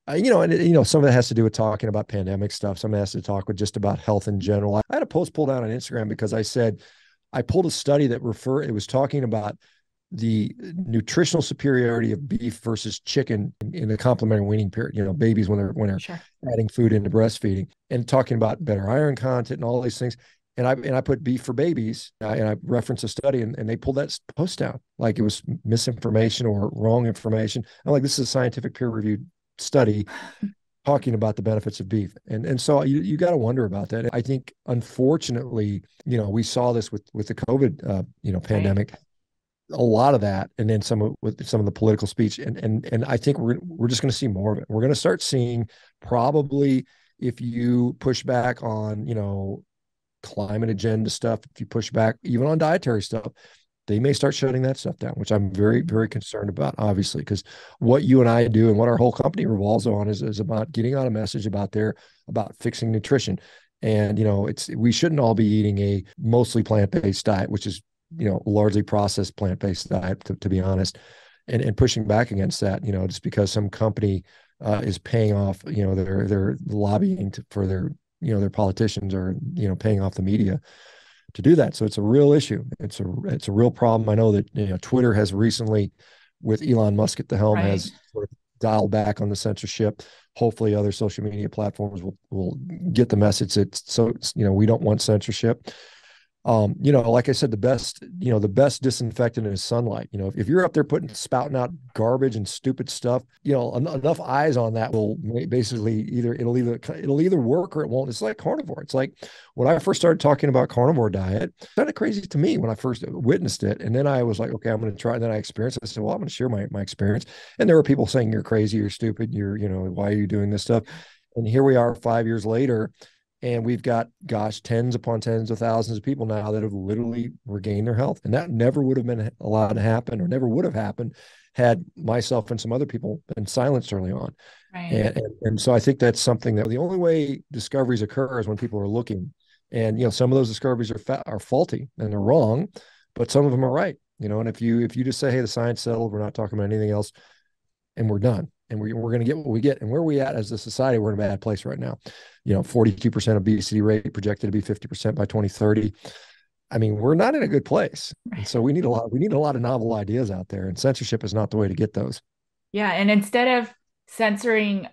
some of it has to do with talking about pandemic stuff. Some of it has to talk with just about health in general. I had a post pulled down on Instagram because I pulled a study it was talking about the nutritional superiority of beef versus chicken in the complementary weaning period, babies when they're sure. adding food into breastfeeding, and talking about better iron content and all these things. And I put beef for babies, and I referenced a study, and they pulled that post down like it was misinformation or wrong information. I'm like, this is a scientific peer-reviewed study talking about the benefits of beef. And so you got to wonder about that. I think, unfortunately, we saw this with the COVID, Right. pandemic, a lot of that, and then with some of the political speech. And I think we're just going to see more of it. We're going to start seeing, probably, if you push back on, climate agenda stuff, if you push back even on dietary stuff, they may start shutting that stuff down, which I'm very, very concerned about, obviously, because what you and I do and what our whole company revolves on is about getting out a message about fixing nutrition. And, we shouldn't all be eating a mostly plant-based diet, which is, largely processed plant-based diet, to be honest, and pushing back against that, just because some company is paying off, their lobbying for their politicians, or, paying off the media to do that. So it's a real issue. It's a real problem. I know that Twitter has recently, with Elon Musk at the helm, Right. has sort of dialed back on the censorship. Hopefully, other social media platforms will get the message that we don't want censorship. Like I said, the best disinfectant is sunlight. If you're up there spouting out garbage and stupid stuff, enough eyes on that will basically it'll either work or it won't. It's like carnivore. It's like when I first started talking about carnivore diet, it's kind of crazy to me when I first witnessed it. And then I was like, okay, I'm going to try. And then I experienced it. I said, well, I'm going to share my experience. And there were people saying you're crazy, you're stupid, why are you doing this stuff? And here we are 5 years later, and we've got, gosh, tens upon tens of thousands of people now that have literally regained their health. And that never would have been allowed to happen, or never would have happened had myself and some other people been silenced early on. Right. And so I think that's something that the only way discoveries occur is when people are looking. And, some of those discoveries are faulty and they're wrong, but some of them are right. And if you just say, hey, the science settled, we're not talking about anything else, and we're done, and we're going to get what we get. And where we at as a society, we're in a bad place right now. 42% obesity rate projected to be 50% by 2030. I mean, we're not in a good place. And so we need a lot of novel ideas out there, and censorship is not the way to get those. Yeah. And instead of censoring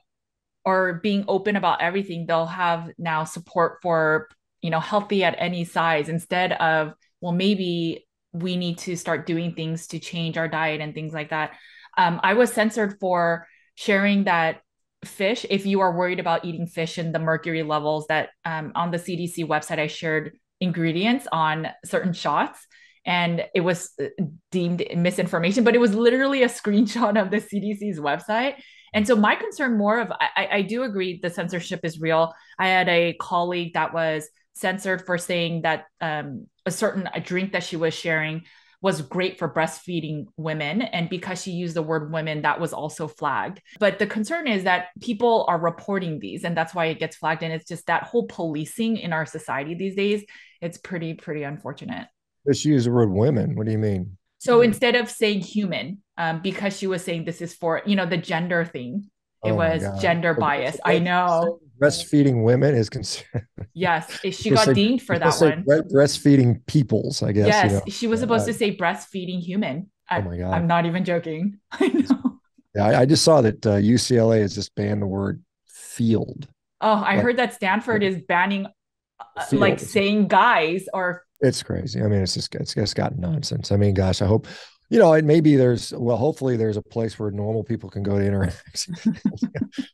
or being open about everything, they'll have now support for, healthy at any size, instead of, well, maybe we need to start doing things to change our diet and things like that. I was censored for sharing that fish, if you are worried about eating fish and the mercury levels, that on the CDC website, I shared ingredients on certain shots, and it was deemed misinformation, but it was literally a screenshot of the CDC's website. And so my concern more of, I do agree the censorship is real. I had a colleague that was censored for saying that a drink that she was sharing was great for breastfeeding women. And because she used the word women, that was also flagged. But the concern is that people are reporting these, and that's why it gets flagged. And it's just that whole policing in our society these days. It's pretty unfortunate. Just use the word women. What do you mean? So instead of saying human, because she was saying this is for, the gender thing, it Oh my was God. gender bias. I know. Breastfeeding women is considered. Yes, she got dinged for that say one. breastfeeding peoples, I guess. Yes, she was supposed to say breastfeeding human. Oh my I'm God. not even joking. I know. Yeah, I just saw that UCLA has just banned the word field. Oh, I Like heard that Stanford is banning like field. saying guys or It's crazy. I mean, it's just gotten nonsense. I mean, gosh, I hope, and maybe hopefully there's a place where normal people can go to interact.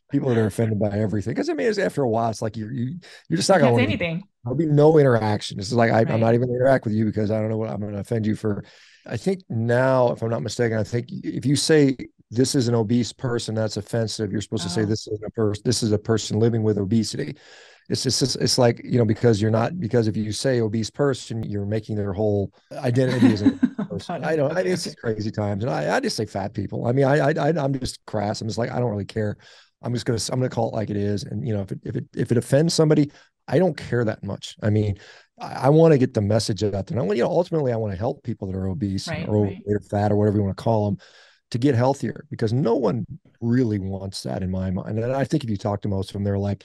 People that are offended by everything. Because I mean, after a while, it's like you're just you not can't going say to anything. there'll be no interaction. It's like I'm Right. not even going to interact with you because I don't know what I'm going to offend you for. I think now, if I'm not mistaken, I think if you say this is an obese person, that's offensive. You're supposed to say Oh, this is a person living with obesity. It's like, because if you say obese person, you're making their whole identity as a person. got I it. know Okay, it's okay. just crazy times. And I just say fat people. I mean, I'm just crass. I'm just like, I don't really care. I'm gonna call it like it is. And if it offends somebody, I don't care that much. I mean, I want to get the message out there. And ultimately I want to help people that are obese Right, or overweight right, or fat or whatever you want to call them to get healthier, because no one really wants that in my mind. And I think if you talk to most of them, they're like,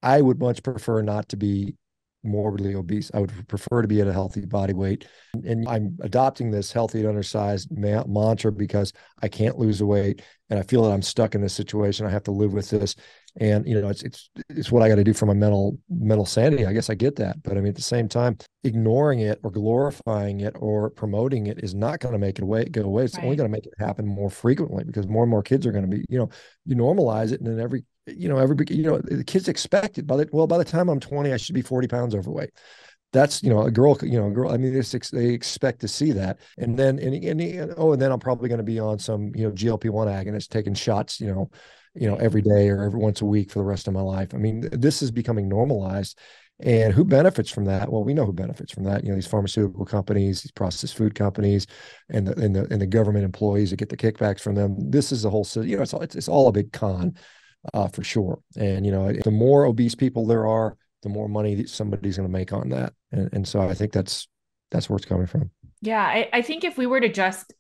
I would much prefer not to be morbidly obese. I would prefer to be at a healthy body weight. And I'm adopting this healthy and undersized mantra because I can't lose the weight and I feel that I'm stuck in this situation. I have to live with this. And it's what I got to do for my mental sanity. I guess I get that. But I mean, at the same time, ignoring it or glorifying it or promoting it is not going to make it go away. It's only right, going to make it happen more frequently, because more and more kids are going to be, you normalize it, and then the kids expect it. By the time I'm 20, I should be 40 pounds overweight. That's, a girl. I mean, they expect to see that. And then, and then I'm probably going to be on some, GLP-1 agonist, taking shots, right. every day or every once a week for the rest of my life. I mean, this is becoming normalized. And who benefits from that? Well, we know who benefits from that. These pharmaceutical companies, these processed food companies, and the government employees that get the kickbacks from them. This is the whole, it's all a big con, for sure. And the more obese people there are, the more money somebody's going to make on that. And so I think that's where it's coming from. Yeah, I think if we were to just,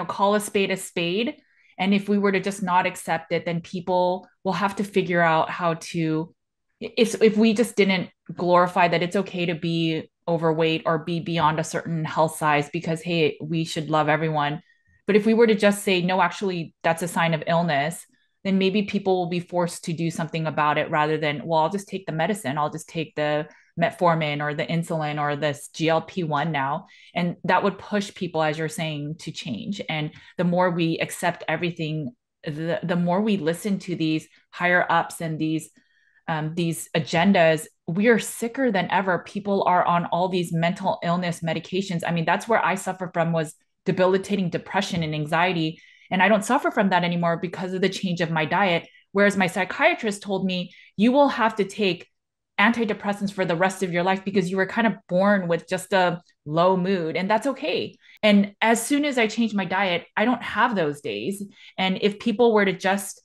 call a spade a spade, and if we were to just not accept it, then people will have to figure out how to, if we just didn't glorify that it's okay to be overweight or be beyond a certain health size, because hey, we should love everyone. But if we were to just say, no, actually, that's a sign of illness, then maybe people will be forced to do something about it rather than, well, I'll just take the medicine, I'll just take the metformin or the insulin or this GLP-1 now. And that would push people, as you're saying, to change. And the more we accept everything, the more we listen to these higher ups and these agendas, we are sicker than ever. People are on all these mental illness medications. I mean, that's where I suffer from, was debilitating depression and anxiety. And I don't suffer from that anymore because of the change of my diet. Whereas my psychiatrist told me, you will have to take antidepressants for the rest of your life because you were kind of born with just a low mood, and that's okay. And as soon as I change my diet, I don't have those days. And if people were to just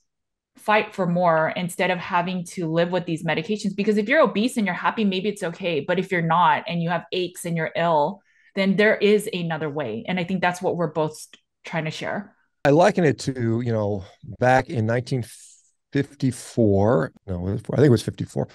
fight for more instead of having to live with these medications, because if you're obese and you're happy, maybe it's okay. But if you're not and you have aches and you're ill, then there is another way. And I think that's what we're both trying to share. I liken it to, back in 1954. No, I think it was 54.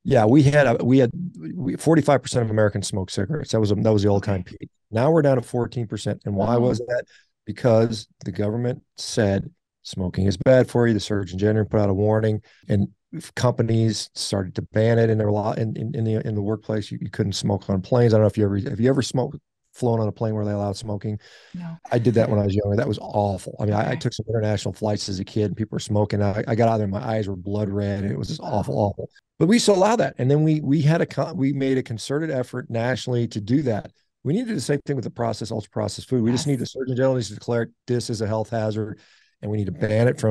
Yeah, we had 45% of Americans smoked cigarettes. That was the all-time peak. Now we're down to 14%. And why was that? Because the government said smoking is bad for you. The Surgeon General put out a warning, and companies started to ban it in their law in the workplace. You couldn't smoke on planes. I don't know if have you ever smoked flown on a plane where they allowed smoking? No. I did that when I was younger. That was awful. I mean, I took some international flights as a kid, and people were smoking. I got out there, my eyes were blood red, and it was just awful. But we still allow that, and then we made a concerted effort nationally to do that. We need to do the same thing with the ultra processed food. We just need the Surgeon General needs to declare this as a health hazard, and we need to ban it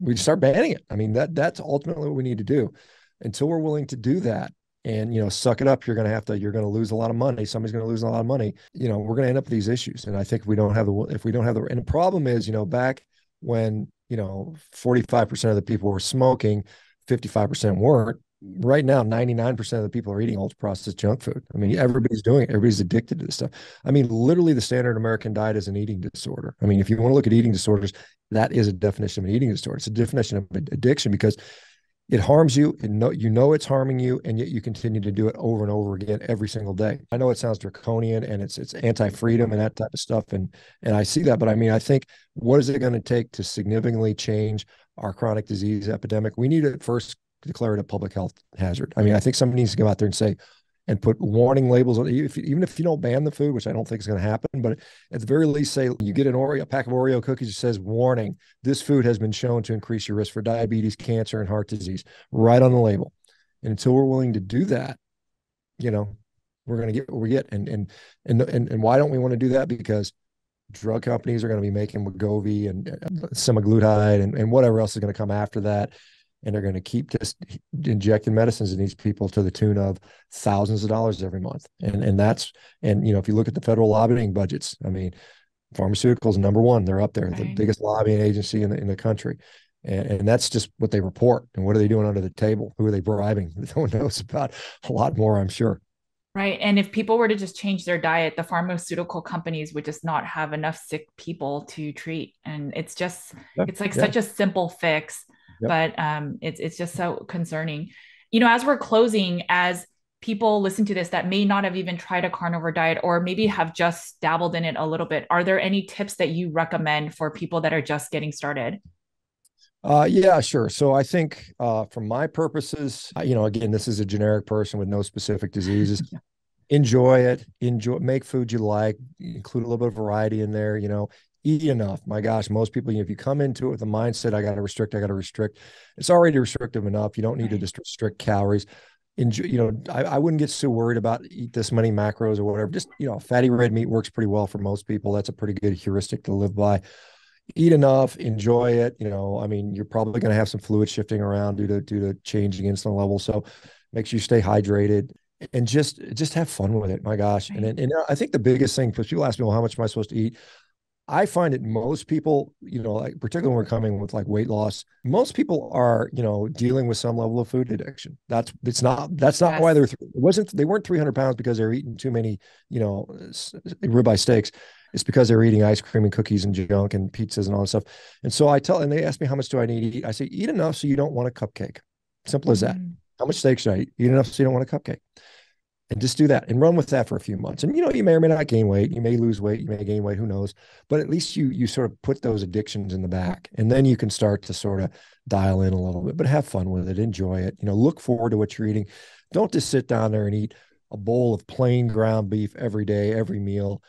we start banning it. I mean, that's ultimately what we need to do. Until we're willing to do that and, suck it up, you're going to lose a lot of money. Somebody's going to lose a lot of money. We're going to end up with these issues. And I think if we don't have and the problem is, back when, 45% of the people were smoking, 55% weren't. Right now, 99% of the people are eating ultra processed junk food. I mean, everybody's doing it. Everybody's addicted to this stuff. I mean, literally the standard American diet is an eating disorder. I mean, if you want to look at eating disorders, that is a definition of an eating disorder. It's a definition of addiction because it harms you, and it's harming you, and yet you continue to do it over and over again every single day. I know it sounds draconian and it's anti-freedom and that type of stuff, and I see that, but I mean, I think, what is it going to take to significantly change our chronic disease epidemic? We need to first declare it a public health hazard. I mean, I think somebody needs to go out there and say, and put warning labels on, even if you don't ban the food, which I don't think is going to happen, but at the very least, say you get a pack of Oreo cookies, it says, warning, this food has been shown to increase your risk for diabetes, cancer, and heart disease, right on the label. And until we're willing to do that, we're going to get what we get. And why don't we want to do that? Because drug companies are going to be making Wegovy and semaglutide and whatever else is going to come after that. And they're going to keep just injecting medicines in these people to the tune of thousands of dollars every month. And if you look at the federal lobbying budgets, I mean, pharmaceuticals, number one, they're up there, the biggest lobbying agency in the country. And that's just what they report. And what are they doing under the table? Who are they bribing? No one knows about. A lot more, I'm sure. Right. And if people were to just change their diet, the pharmaceutical companies would just not have enough sick people to treat. And it's just, it's like such a simple fix. But it's just so concerning. As we're closing, as people listen to this that may not have even tried a carnivore diet or maybe have just dabbled in it a little bit, are there any tips that you recommend for people that are just getting started? Yeah, sure. So I think for my purposes, again, this is a generic person with no specific diseases. Enjoy it. Make food you like. Include a little bit of variety in there. Eat enough. My gosh, most people, if you come into it with the mindset, I got to restrict, it's already restrictive enough. You don't need to just restrict calories. Enjoy, I wouldn't get so worried about eat this many macros or whatever. Just, fatty red meat works pretty well for most people. That's a pretty good heuristic to live by. Eat enough, enjoy it. I mean, you're probably going to have some fluid shifting around due to changing insulin levels. So make sure you stay hydrated and just have fun with it. My gosh. And I think the biggest thing, because people ask me, well, how much am I supposed to eat? I find that most people, like particularly when we're coming with like weight loss, most people are, dealing with some level of food addiction. That's not why they weren't 300 pounds because they're eating too many, ribeye steaks. It's because they're eating ice cream and cookies and junk and pizzas and all that stuff. And so and they ask me, how much do I need to eat? I say, eat enough so you don't want a cupcake. Simple as that. How much steak should I eat? Eat enough so you don't want a cupcake. And just do that and run with that for a few months. And, you may or may not gain weight. You may lose weight. You may gain weight. Who knows? But at least you sort of put those addictions in the back. And then you can start to sort of dial in a little bit, but have fun with it. Enjoy it. Look forward to what you're eating. Don't just sit down there and eat a bowl of plain ground beef every day, every meal.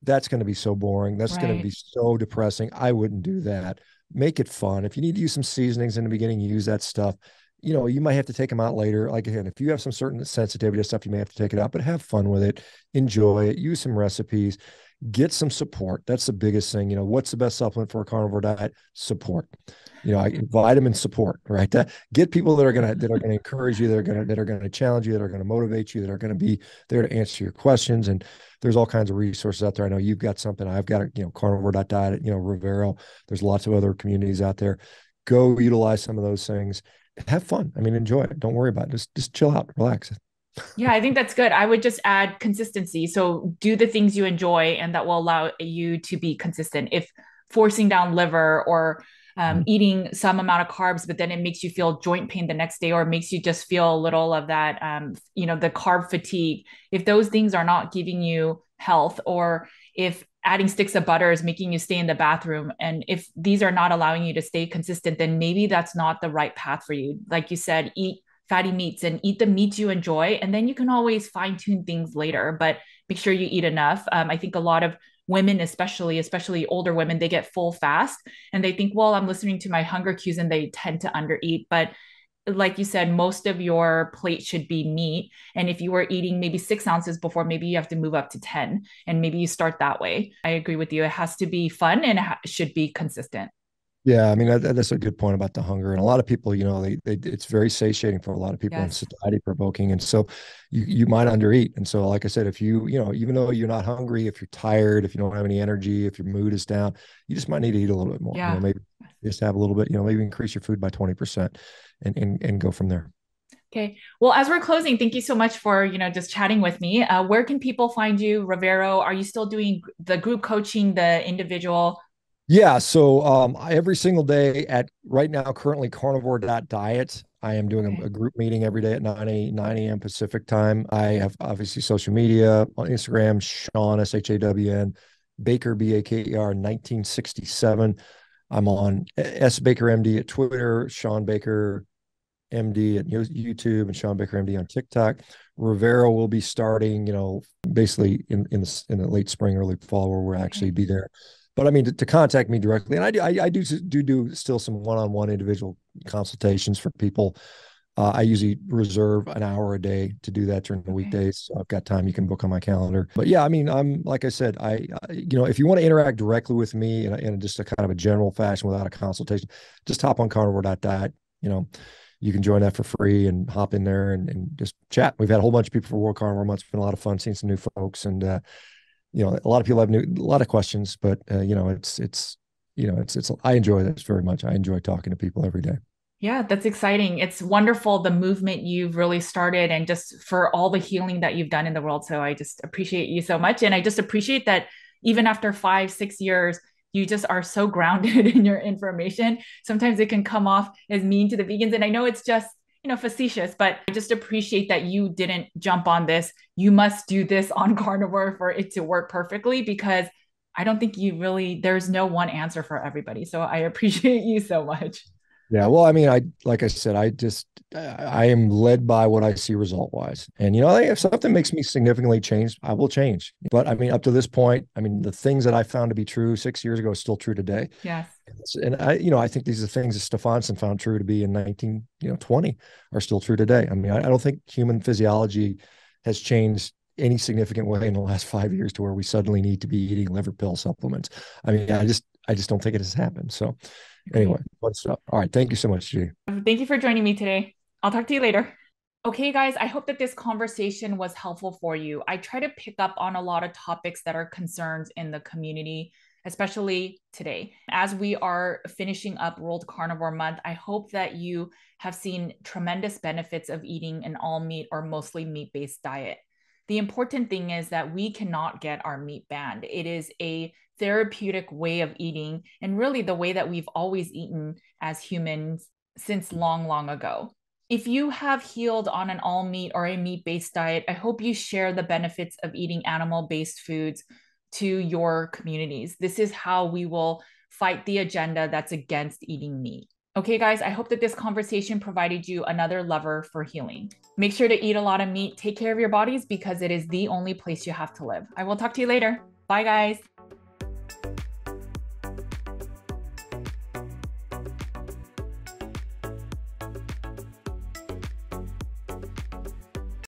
That's going to be so boring. That's going to be Right. so depressing. I wouldn't do that. Make it fun. If you need to use some seasonings in the beginning, use that stuff. You might have to take them out later. Like again, if you have some certain sensitivity to stuff, you may have to take it out, but have fun with it. Enjoy it. Use some recipes. Get some support. That's the biggest thing. What's the best supplement for a carnivore diet? Support. Vitamin support, right? That get people that are gonna encourage you, that are gonna challenge you, that are gonna motivate you, that are gonna be there to answer your questions. And there's all kinds of resources out there. I know you've got something. I've got carnivore.diet, Revero. There's lots of other communities out there. Go utilize some of those things. Have fun. I mean, enjoy it. Don't worry about it. Just chill out, relax. Yeah, I think that's good. I would just add consistency. So do the things you enjoy, and that will allow you to be consistent. If forcing down liver or eating some amount of carbs, but then it makes you feel joint pain the next day, or makes you just feel a little of that, the carb fatigue. If those things are not giving you health, or if adding sticks of butter is making you stay in the bathroom, and if these are not allowing you to stay consistent, then maybe that's not the right path for you. Like you said, eat fatty meats and eat the meats you enjoy. And then you can always fine tune things later, but make sure you eat enough. I think a lot of women, especially older women, they get full fast and they think, well, I'm listening to my hunger cues, and they tend to undereat. But like you said, most of your plate should be meat. And if you were eating maybe 6 ounces before, maybe you have to move up to 10, and maybe you start that way. I agree with you. It has to be fun, and it should be consistent. Yeah, I mean that's a good point about the hunger, and a lot of people, it's very satiating for a lot of people and Yes. satiety provoking, and so you might undereat. And so, like I said, if even though you're not hungry, if you're tired, if you don't have any energy, if your mood is down, you just might need to eat a little bit more. Yeah. Maybe just have a little bit. Maybe increase your food by 20%, and go from there. Okay. Well, as we're closing, thank you so much for, just chatting with me. Where can people find you, Revero? Are you still doing the group coaching, the individual? Yeah. So every single day at right now, currently carnivore.diet. I am doing Okay. a group meeting every day at 9 a.m. Pacific time. I have obviously social media on Instagram, Shawn, SHAWN, Baker, BAKER 1967. I'm on S Baker MD at Twitter, Shawn Baker MD at YouTube, and Shawn Baker MD on TikTok. Revero will be starting, basically in the late spring, early fall, where we'll actually Okay. be there. But I mean, to contact me directly, and I do still some one-on-one individual consultations for people. I usually reserve an hour a day to do that during the Okay. weekdays. So I've got time. You can book on my calendar. But yeah, I mean, I'm like I said, if you want to interact directly with me in just a kind of a general fashion without a consultation, just hop on carnivore.diet. You can join that for free and hop in there and just chat. We've had a whole bunch of people for World Carnivore Month. It's been a lot of fun seeing some new folks, and a lot of people have a lot of questions, but it's I enjoy this very much. I enjoy talking to people every day. Yeah, that's exciting. It's wonderful, the movement you've really started, and just for all the healing that you've done in the world. So I just appreciate you so much. And I just appreciate that even after 5, 6 years, you just are so grounded in your information. Sometimes it can come off as mean to the vegans. And I know it's just, facetious, but I just appreciate that you didn't jump on this. You must do this on carnivore for it to work perfectly, because I don't think there's no one answer for everybody. So I appreciate you so much. Yeah, well, I mean, like I said, I am led by what I see result wise, and if something makes me significantly change, I will change. But I mean, up to this point, I mean, the things that I found to be true 6 years ago is still true today. Yes. And I think these are things that Stefansson found true to be in 1920 are still true today. I mean, I don't think human physiology has changed any significant way in the last 5 years to where we suddenly need to be eating liver pill supplements. I mean, I just don't think it has happened. So anyway, Agreed. what's up? All right. Thank you so much, G. Thank you for joining me today. I'll talk to you later. Okay, guys, I hope that this conversation was helpful for you. I try to pick up on a lot of topics that are concerns in the community, especially today. As we are finishing up World Carnivore Month, I hope that you have seen tremendous benefits of eating an all meat or mostly meat based diet. The important thing is that we cannot get our meat banned. It is a therapeutic way of eating, and really the way that we've always eaten as humans since long, long ago. If you have healed on an all meat or a meat based diet, I hope you share the benefits of eating animal based foods to your communities. This is how we will fight the agenda that's against eating meat. Okay, guys, I hope that this conversation provided you another lever for healing. Make sure to eat a lot of meat, take care of your bodies because it is the only place you have to live. I will talk to you later. Bye, guys.